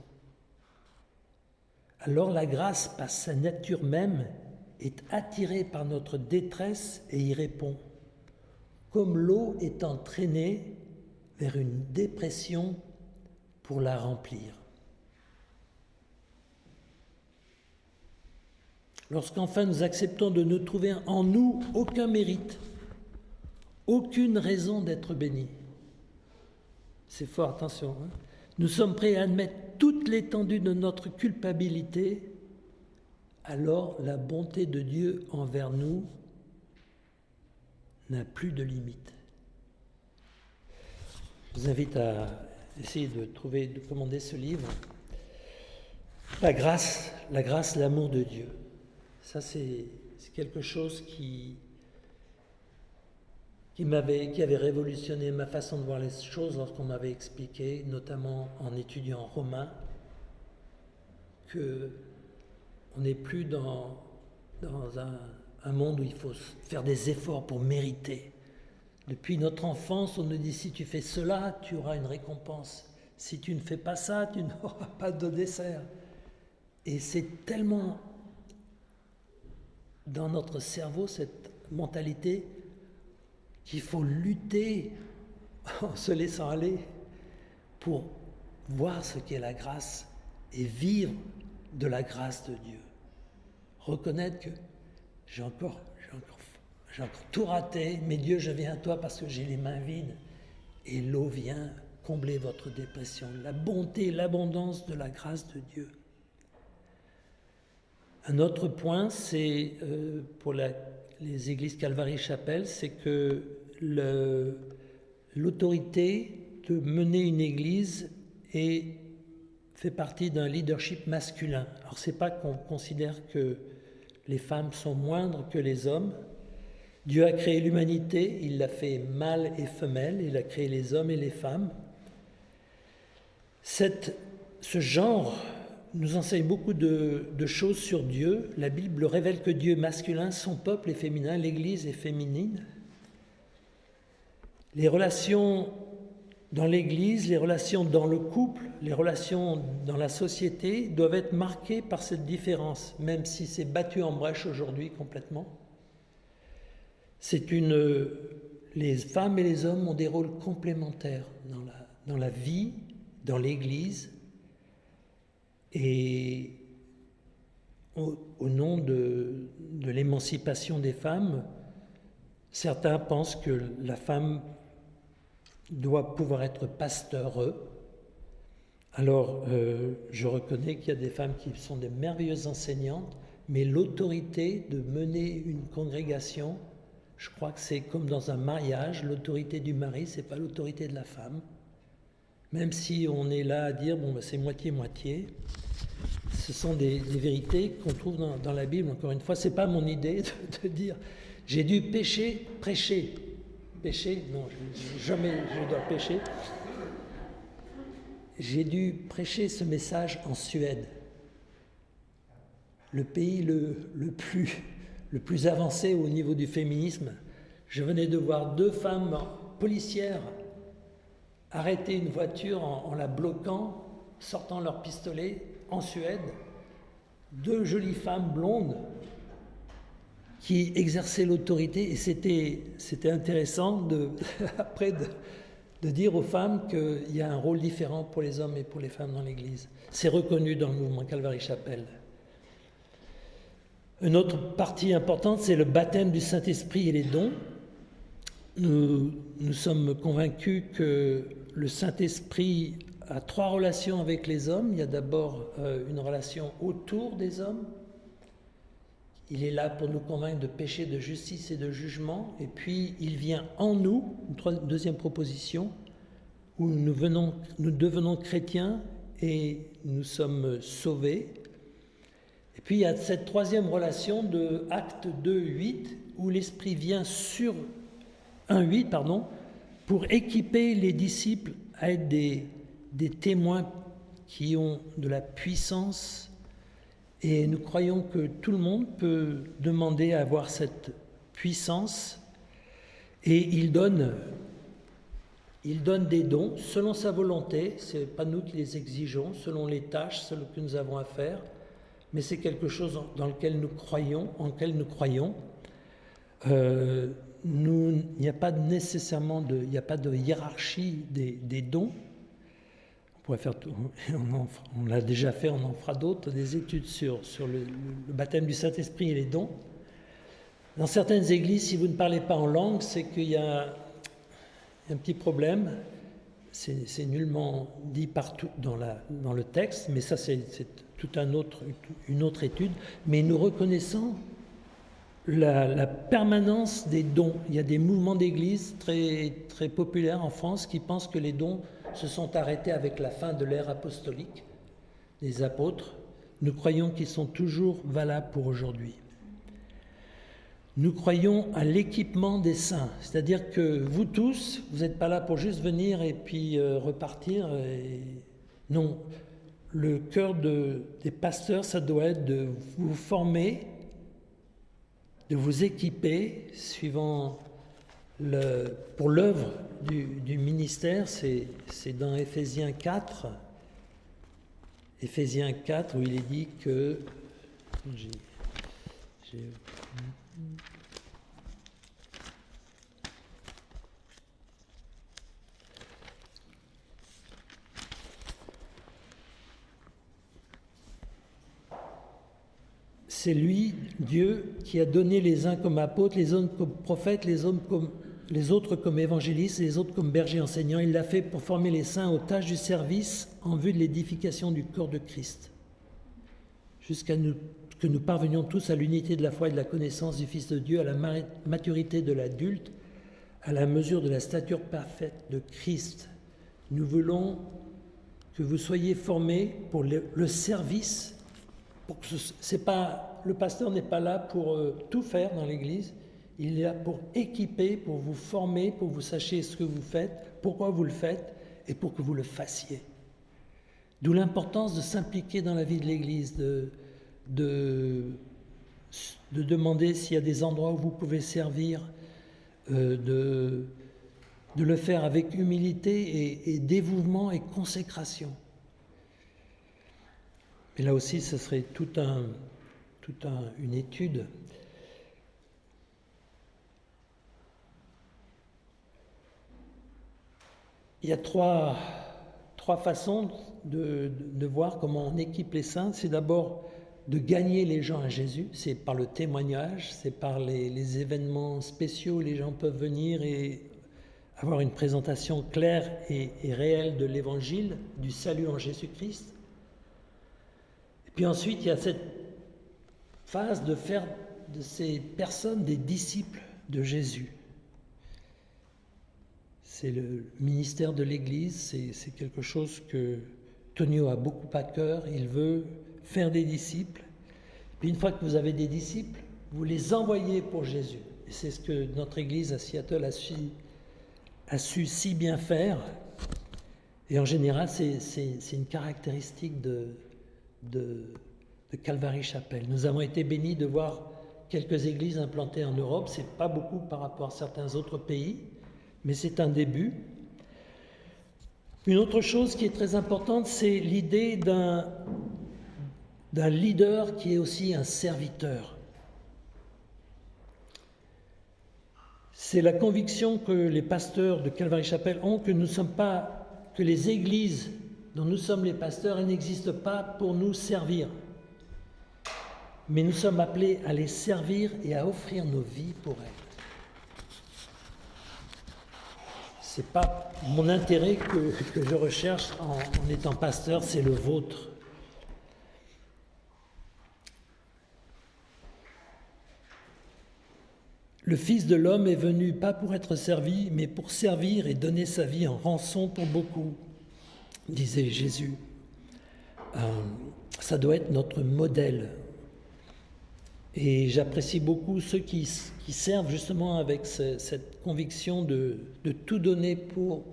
Alors la grâce, par sa nature même, est attirée par notre détresse et y répond, comme l'eau est entraînée vers une dépression pour la remplir. Lorsqu'enfin nous acceptons de ne trouver en nous aucun mérite, aucune raison d'être bénis. C'est fort, attention. Nous sommes prêts à admettre toute l'étendue de notre culpabilité, alors la bonté de Dieu envers nous n'a plus de limite. Je vous invite à essayer de commander ce livre. La grâce, l'amour de Dieu. Ça, c'est quelque chose qui avait révolutionné ma façon de voir les choses lorsqu'on m'avait expliqué, notamment en étudiant Romains, qu'on n'est plus dans un monde où il faut faire des efforts pour mériter. Depuis notre enfance, on nous dit si tu fais cela, tu auras une récompense. Si tu ne fais pas ça, tu n'auras pas de dessert. Et c'est tellement dans notre cerveau, cette mentalité, qu'il faut lutter en se laissant aller pour voir ce qu'est la grâce et vivre de la grâce de Dieu. Reconnaître que j'ai encore tout raté, mais Dieu, je viens à toi parce que j'ai les mains vides et l'eau vient combler votre dépression. La bonté, l'abondance de la grâce de Dieu. Un autre point, c'est pour les églises Calvary-Chapelle, c'est que l'autorité de mener une église fait partie d'un leadership masculin. Alors, c'est pas qu'on considère que les femmes sont moindres que les hommes. Dieu a créé l'humanité, il l'a fait mâle et femelle, il a créé les hommes et les femmes. Ce genre nous enseigne beaucoup de choses sur Dieu. La Bible révèle que Dieu est masculin, son peuple est féminin, l'Église est féminine. Les relations dans l'Église, les relations dans le couple, les relations dans la société doivent être marquées par cette différence, même si c'est battu en brèche aujourd'hui complètement. Les femmes et les hommes ont des rôles complémentaires dans la vie, dans l'Église, et au nom de l'émancipation des femmes, certains pensent que la femme doit pouvoir être pasteur. Alors, je reconnais qu'il y a des femmes qui sont des merveilleuses enseignantes, mais l'autorité de mener une congrégation, je crois que c'est comme dans un mariage, l'autorité du mari, c'est pas l'autorité de la femme. Même si on est là à dire, c'est moitié-moitié, ce sont des vérités qu'on trouve dans la Bible. Encore une fois, ce n'est pas mon idée de dire j'ai dû prêcher. Pécher, non, jamais je dois pécher. J'ai dû prêcher ce message en Suède, le pays le plus avancé au niveau du féminisme. Je venais de voir 2 femmes policières arrêter une voiture en la bloquant, sortant leur pistolet en Suède. 2 jolies femmes blondes qui exerçaient l'autorité, et c'était intéressant après de dire aux femmes qu'il y a un rôle différent pour les hommes et pour les femmes dans l'Église. C'est reconnu dans le mouvement Calvary-Chapelle. Une autre partie importante, c'est le baptême du Saint-Esprit et les dons. Nous sommes convaincus que le Saint-Esprit a 3 relations avec les hommes. Il y a d'abord une relation autour des hommes. Il est là pour nous convaincre de péché, de justice et de jugement. Et puis, il vient en nous, une deuxième proposition, où nous devenons chrétiens et nous sommes sauvés. Et puis, il y a cette 3e relation de Actes 2, 8, où l'Esprit vient sur 1,8, pour équiper les disciples à être des témoins qui ont de la puissance. Et nous croyons que tout le monde peut demander à avoir cette puissance. Et il donne des dons selon sa volonté. Ce n'est pas nous qui les exigeons, selon les tâches, selon que nous avons à faire. Mais c'est quelque chose dans lequel nous croyons, il n'y a pas nécessairement il n'y a pas de hiérarchie des dons. On pourrait faire on l'a déjà fait, on en fera d'autres, des études sur le baptême du Saint-Esprit et les dons. Dans certaines églises, si vous ne parlez pas en langue, c'est qu'il y a un petit problème. C'est nullement dit partout dans le texte, mais ça c'est toute une autre étude. Mais nous reconnaissons la permanence des dons. Il y a des mouvements d'église très, très populaires en France qui pensent que les dons se sont arrêtés avec la fin de l'ère apostolique des apôtres. Nous croyons qu'ils sont toujours valables pour aujourd'hui. Nous croyons à l'équipement des saints, c'est-à-dire que vous tous, vous n'êtes pas là pour juste venir et puis repartir. Non, le cœur des pasteurs, ça doit être de vous former, de vous équiper, suivant pour l'œuvre du ministère. C'est dans Éphésiens 4, où il est dit que... C'est lui, Dieu, qui a donné les uns comme apôtres, les autres comme prophètes, les autres comme évangélistes, les autres comme bergers enseignants. Il l'a fait pour former les saints aux tâches du service en vue de l'édification du corps de Christ, jusqu'à que nous parvenions tous à l'unité de la foi et de la connaissance du Fils de Dieu, à la maturité de l'adulte, à la mesure de la stature parfaite de Christ. Nous voulons que vous soyez formés pour le service. Le pasteur n'est pas là pour tout faire dans l'Église. Il est là pour équiper, pour vous former, pour que vous sachiez ce que vous faites, pourquoi vous le faites, et pour que vous le fassiez. D'où l'importance de s'impliquer dans la vie de l'Église, de demander s'il y a des endroits où vous pouvez servir, de le faire avec humilité et dévouement et consécration. Et là aussi, ce serait toute une étude. Il y a trois façons de voir comment on équipe les saints. C'est d'abord de gagner les gens à Jésus, c'est par le témoignage, c'est par les événements spéciaux où les gens peuvent venir et avoir une présentation claire et réelle de l'Évangile, du salut en Jésus-Christ. Et puis ensuite, il y a cette phase de faire de ces personnes des disciples de Jésus. C'est le ministère de l'Église, c'est quelque chose que Tonio a beaucoup à cœur. Il veut faire des disciples. Puis une fois que vous avez des disciples, vous les envoyez pour Jésus. Et c'est ce que notre Église à Seattle a su si bien faire. Et en général, c'est une caractéristique de Calvary Chapel. Nous avons été bénis de voir quelques églises implantées en Europe. Ce n'est pas beaucoup par rapport à certains autres pays, mais c'est un début. Une autre chose qui est très importante, c'est l'idée d'un leader qui est aussi un serviteur. C'est la conviction que les pasteurs de Calvary Chapel ont que que les églises dont nous sommes les pasteurs, elles n'existent pas pour nous servir. Mais nous sommes appelés à les servir et à offrir nos vies pour elles. Ce n'est pas mon intérêt que je recherche en étant pasteur, c'est le vôtre. Le Fils de l'homme est venu pas pour être servi, mais pour servir et donner sa vie en rançon pour beaucoup, disait Jésus. Ça doit être notre modèle. Et j'apprécie beaucoup ceux qui servent justement avec cette conviction de tout donner pour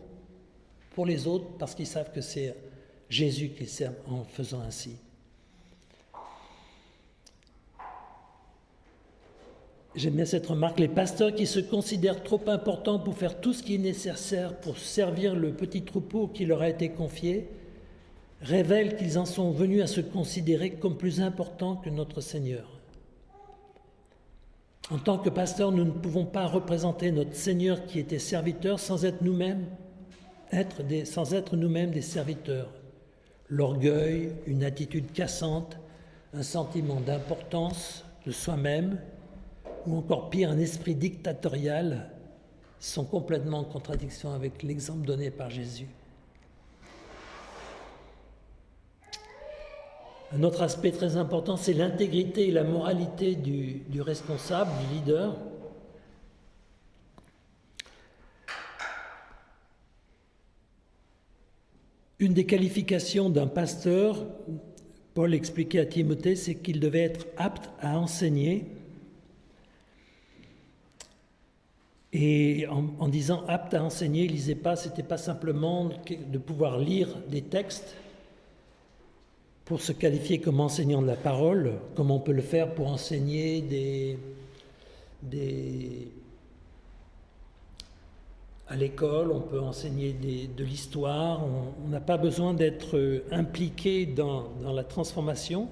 les autres, parce qu'ils savent que c'est Jésus qui sert en faisant ainsi. J'aime bien cette remarque, les pasteurs qui se considèrent trop importants pour faire tout ce qui est nécessaire pour servir le petit troupeau qui leur a été confié, révèlent qu'ils en sont venus à se considérer comme plus importants que notre Seigneur. En tant que pasteurs, nous ne pouvons pas représenter notre Seigneur qui était serviteur sans être nous-mêmes des serviteurs. L'orgueil, une attitude cassante, un sentiment d'importance de soi-même, ou encore pire, un esprit dictatorial, sont complètement en contradiction avec l'exemple donné par Jésus. Un autre aspect très important, c'est l'intégrité et la moralité du responsable, du leader. Une des qualifications d'un pasteur, Paul expliquait à Timothée, c'est qu'il devait être apte à enseigner. Et en disant apte à enseigner, c'était pas simplement de pouvoir lire des textes pour se qualifier comme enseignant de la parole, comme on peut le faire pour enseigner à l'école, on peut enseigner de l'histoire, on n'a pas besoin d'être impliqué dans la transformation.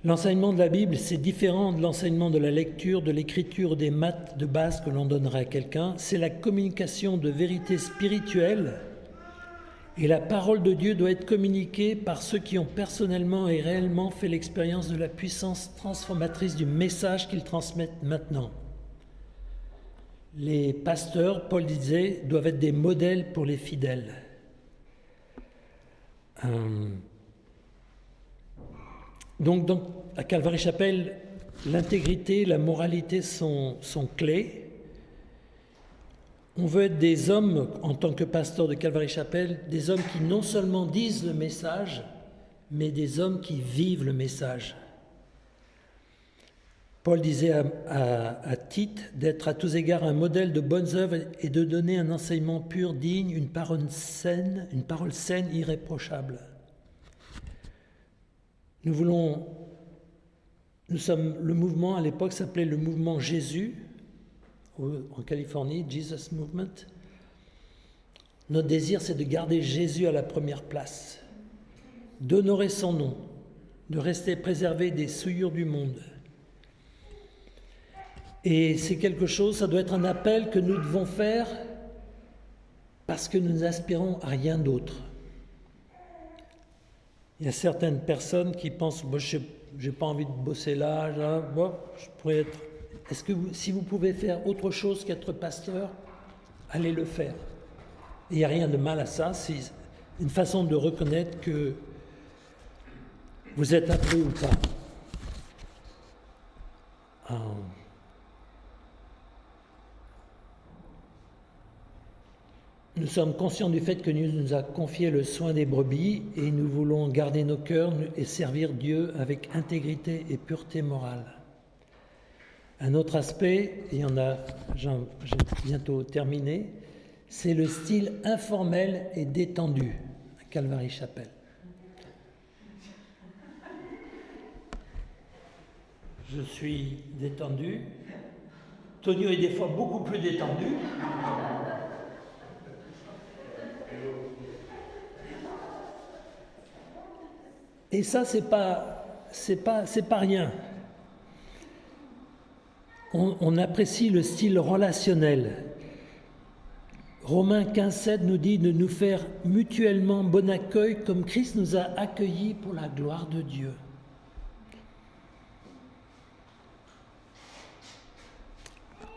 L'enseignement de la Bible, c'est différent de l'enseignement de la lecture, de l'écriture, des maths de base que l'on donnerait à quelqu'un. C'est la communication de vérités spirituelles et la parole de Dieu doit être communiquée par ceux qui ont personnellement et réellement fait l'expérience de la puissance transformatrice du message qu'ils transmettent maintenant. Les pasteurs, Paul disait, doivent être des modèles pour les fidèles. Donc, à Calvary Chapel, l'intégrité, la moralité sont clés. On veut être des hommes, en tant que pasteur de Calvary Chapel, des hommes qui non seulement disent le message, mais des hommes qui vivent le message. Paul disait à Tite d'être à tous égards un modèle de bonnes œuvres et de donner un enseignement pur, digne, une parole saine, irréprochable. Nous sommes le mouvement, à l'époque s'appelait le mouvement Jésus, en Californie, Jesus Movement. Notre désir, c'est de garder Jésus à la première place, d'honorer son nom, de rester préservé des souillures du monde. Et c'est quelque chose, ça doit être un appel que nous devons faire parce que nous n'aspirons à rien d'autre. Il y a certaines personnes qui pensent je n'ai pas envie de bosser là, je pourrais être. Est-ce que si vous pouvez faire autre chose qu'être pasteur, allez le faire. Il n'y a rien de mal à ça, c'est une façon de reconnaître que vous êtes appelé ou pas. Nous sommes conscients du fait que Dieu nous a confié le soin des brebis et nous voulons garder nos cœurs et servir Dieu avec intégrité et pureté morale. Un autre aspect, et j'ai bientôt terminé, c'est le style informel et détendu à Calvary Chapel. Je suis détendu. Tonio est des fois beaucoup plus détendu. Et ça, c'est pas rien. On apprécie le style relationnel. Romains 15,7 nous dit de nous faire mutuellement bon accueil comme Christ nous a accueillis pour la gloire de Dieu.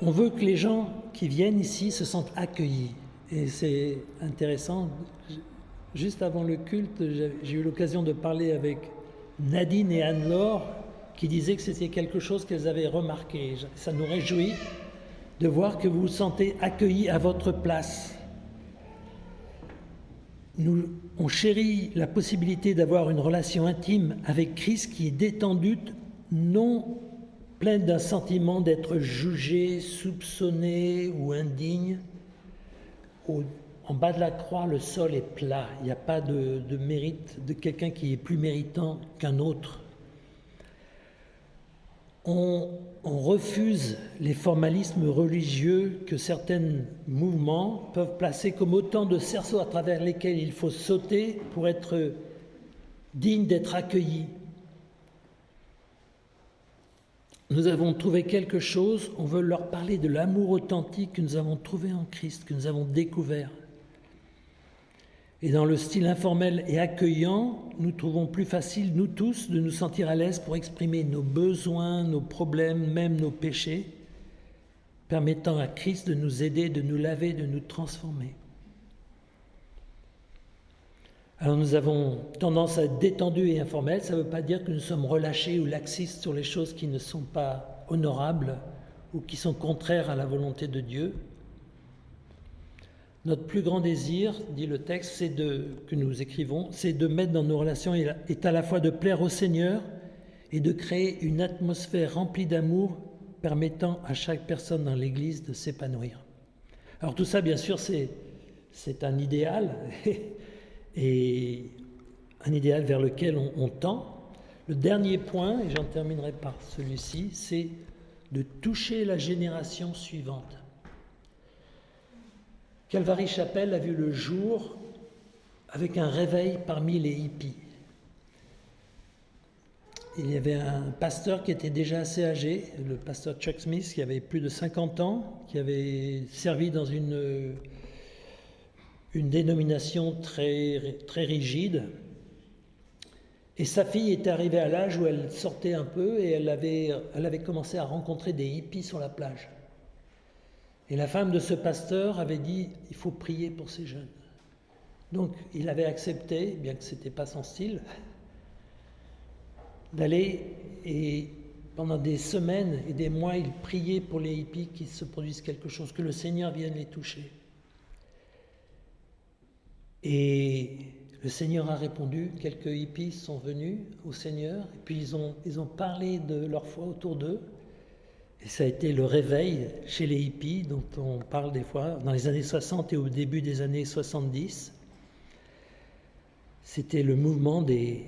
On veut que les gens qui viennent ici se sentent accueillis. Et c'est intéressant. Juste avant le culte, j'ai eu l'occasion de parler avec Nadine et Anne-Laure qui disaient que c'était quelque chose qu'elles avaient remarqué. Ça nous réjouit de voir que vous vous sentez accueillis à votre place. On chérit la possibilité d'avoir une relation intime avec Christ qui est détendue, non pleine d'un sentiment d'être jugé, soupçonné ou indigne. En bas de la croix, le sol est plat. Il n'y a pas de mérite de quelqu'un qui est plus méritant qu'un autre. On refuse les formalismes religieux que certains mouvements peuvent placer comme autant de cerceaux à travers lesquels il faut sauter pour être digne d'être accueilli. Nous avons trouvé quelque chose, on veut leur parler de l'amour authentique que nous avons trouvé en Christ, que nous avons découvert. Et dans le style informel et accueillant, nous trouvons plus facile, nous tous, de nous sentir à l'aise pour exprimer nos besoins, nos problèmes, même nos péchés, permettant à Christ de nous aider, de nous laver, de nous transformer. Alors nous avons tendance à être détendus et informels, ça ne veut pas dire que nous sommes relâchés ou laxistes sur les choses qui ne sont pas honorables ou qui sont contraires à la volonté de Dieu. Notre plus grand désir, dit le texte, que nous écrivons, c'est de mettre dans nos relations est à la fois de plaire au Seigneur et de créer une atmosphère remplie d'amour permettant à chaque personne dans l'Église de s'épanouir. Alors tout ça, bien sûr, c'est un idéal et un idéal vers lequel on tend. Le dernier point, et j'en terminerai par celui-ci, c'est de toucher la génération suivante. Calvary Chapel a vu le jour avec un réveil parmi les hippies. Il y avait un pasteur qui était déjà assez âgé, le pasteur Chuck Smith, qui avait plus de 50 ans, qui avait servi dans une dénomination très, très rigide. Et sa fille était arrivée à l'âge où elle sortait un peu et elle avait commencé à rencontrer des hippies sur la plage. Et la femme de ce pasteur avait dit « il faut prier pour ces jeunes ». Donc il avait accepté, bien que ce n'était pas son style, d'aller et pendant des semaines et des mois, il priait pour les hippies qu'il se produise quelque chose, que le Seigneur vienne les toucher. Et le Seigneur a répondu, quelques hippies sont venus au Seigneur, et puis ils ont parlé de leur foi autour d'eux. Et ça a été le réveil chez les hippies, dont on parle des fois dans les années 60 et au début des années 70. C'était le mouvement des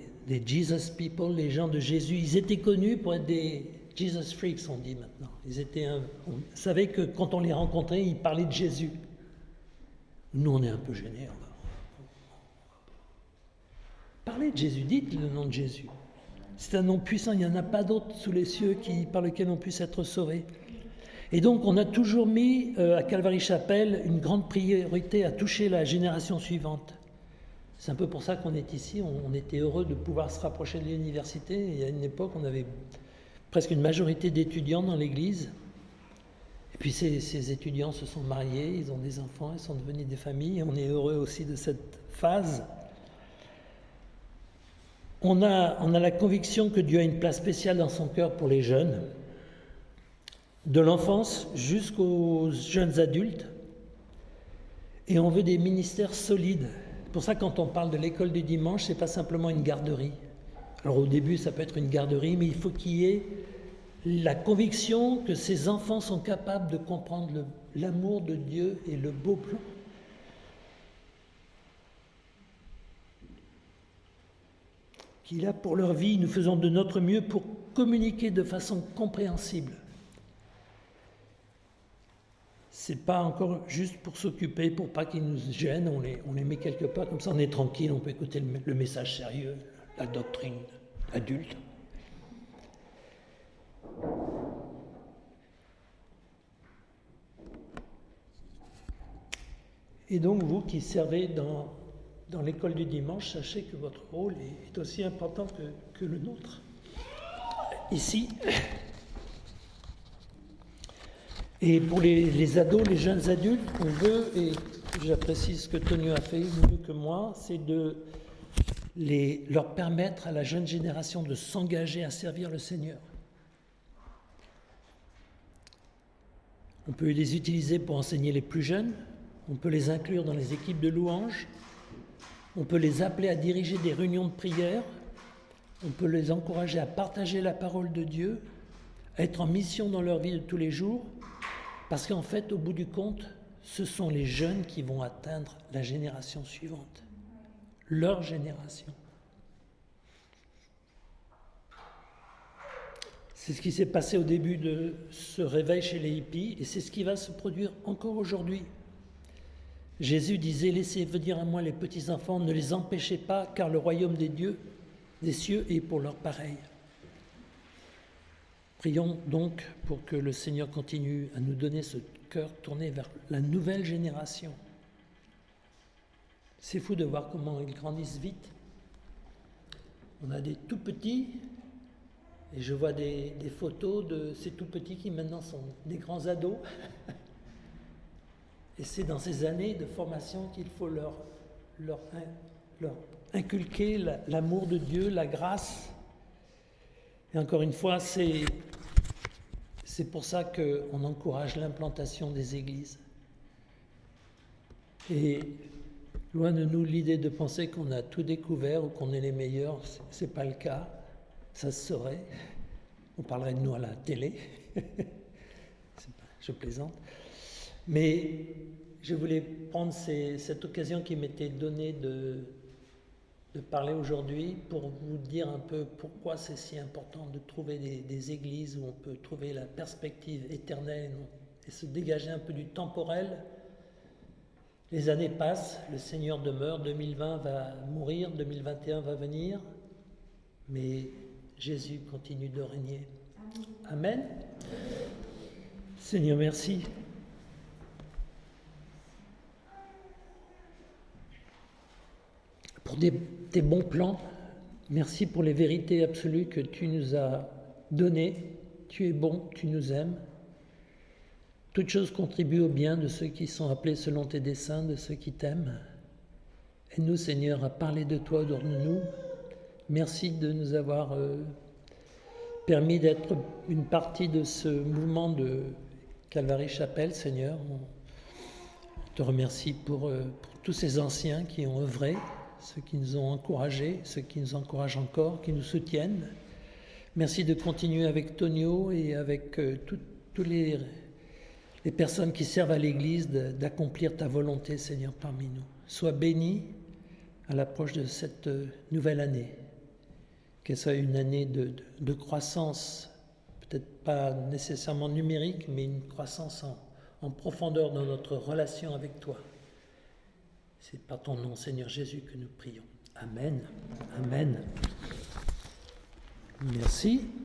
Jesus People, les gens de Jésus. Ils étaient connus pour être des Jesus Freaks, on dit maintenant. On savait que quand on les rencontrait, ils parlaient de Jésus. Nous, on est un peu gênés. Parlez de Jésus, dites le nom de Jésus. C'est un nom puissant, il n'y en a pas d'autre sous les cieux par lequel on puisse être sauvé. Et donc on a toujours mis à Calvary Chapel une grande priorité à toucher la génération suivante. C'est un peu pour ça qu'on est ici, on était heureux de pouvoir se rapprocher de l'université. Et à une époque, on avait presque une majorité d'étudiants dans l'église. Et puis ces étudiants se sont mariés, ils ont des enfants, ils sont devenus des familles. Et on est heureux aussi de cette phase. On a la conviction que Dieu a une place spéciale dans son cœur pour les jeunes, de l'enfance jusqu'aux jeunes adultes. Et on veut des ministères solides. C'est pour ça, quand on parle de l'école du dimanche, ce n'est pas simplement une garderie. Alors au début, ça peut être une garderie, mais il faut qu'il y ait la conviction que ces enfants sont capables de comprendre l'amour de Dieu et le beau plan. Qu'il a pour leur vie, nous faisons de notre mieux pour communiquer de façon compréhensible. C'est pas encore juste pour s'occuper, pour pas qu'ils nous gênent, on les met quelque part, comme ça on est tranquille, on peut écouter le message sérieux, la doctrine adulte. Et donc vous qui servez dans l'école du dimanche, sachez que votre rôle est aussi important que le nôtre. Ici. Et pour les ados, les jeunes adultes, on veut, et j'apprécie ce que Tonio a fait mieux que moi, c'est de leur permettre à la jeune génération de s'engager à servir le Seigneur. On peut les utiliser pour enseigner les plus jeunes, on peut les inclure dans les équipes de louanges, on peut les appeler à diriger des réunions de prière, on peut les encourager à partager la parole de Dieu, à être en mission dans leur vie de tous les jours, parce qu'en fait, au bout du compte, ce sont les jeunes qui vont atteindre la génération suivante, leur génération. C'est ce qui s'est passé au début de ce réveil chez les hippies, et c'est ce qui va se produire encore aujourd'hui. Jésus disait « Laissez venir à moi les petits-enfants, ne les empêchez pas, car le royaume des cieux est pour leurs pareils. » Prions donc pour que le Seigneur continue à nous donner ce cœur tourné vers la nouvelle génération. C'est fou de voir comment ils grandissent vite. On a des tout petits, et je vois des photos de ces tout petits qui maintenant sont des grands ados. Et c'est dans ces années de formation qu'il faut leur inculquer l'amour de Dieu, la grâce. Et encore une fois, c'est pour ça qu'on encourage l'implantation des églises. Et loin de nous l'idée de penser qu'on a tout découvert ou qu'on est les meilleurs, c'est pas le cas. Ça se saurait. On parlerait de nous à la télé. Je plaisante. Mais je voulais prendre cette occasion qui m'était donnée de parler aujourd'hui pour vous dire un peu pourquoi c'est si important de trouver des églises où on peut trouver la perspective éternelle et se dégager un peu du temporel. Les années passent, le Seigneur demeure, 2020 va mourir, 2021 va venir, mais Jésus continue de régner. Amen. Seigneur, merci. Pour tes bons plans, merci pour les vérités absolues que tu nous as données. Tu es bon, tu nous aimes. Toutes choses contribuent au bien de ceux qui sont appelés selon tes desseins, de ceux qui t'aiment. Aide-nous, Seigneur, à parler de toi autour de nous. Merci de nous avoir permis d'être une partie de ce mouvement de Calvary Chapelle, Seigneur. On te remercie pour tous ces anciens qui ont œuvré, ceux qui nous ont encouragés, ceux qui nous encouragent encore, qui nous soutiennent. Merci de continuer avec Tonio et avec toutes les personnes qui servent à l'Église d'accomplir ta volonté, Seigneur, parmi nous. Sois béni à l'approche de cette nouvelle année. Qu'elle soit une année de croissance, peut-être pas nécessairement numérique, mais une croissance en profondeur dans notre relation avec toi. C'est par ton nom, Seigneur Jésus, que nous prions. Amen. Amen. Merci.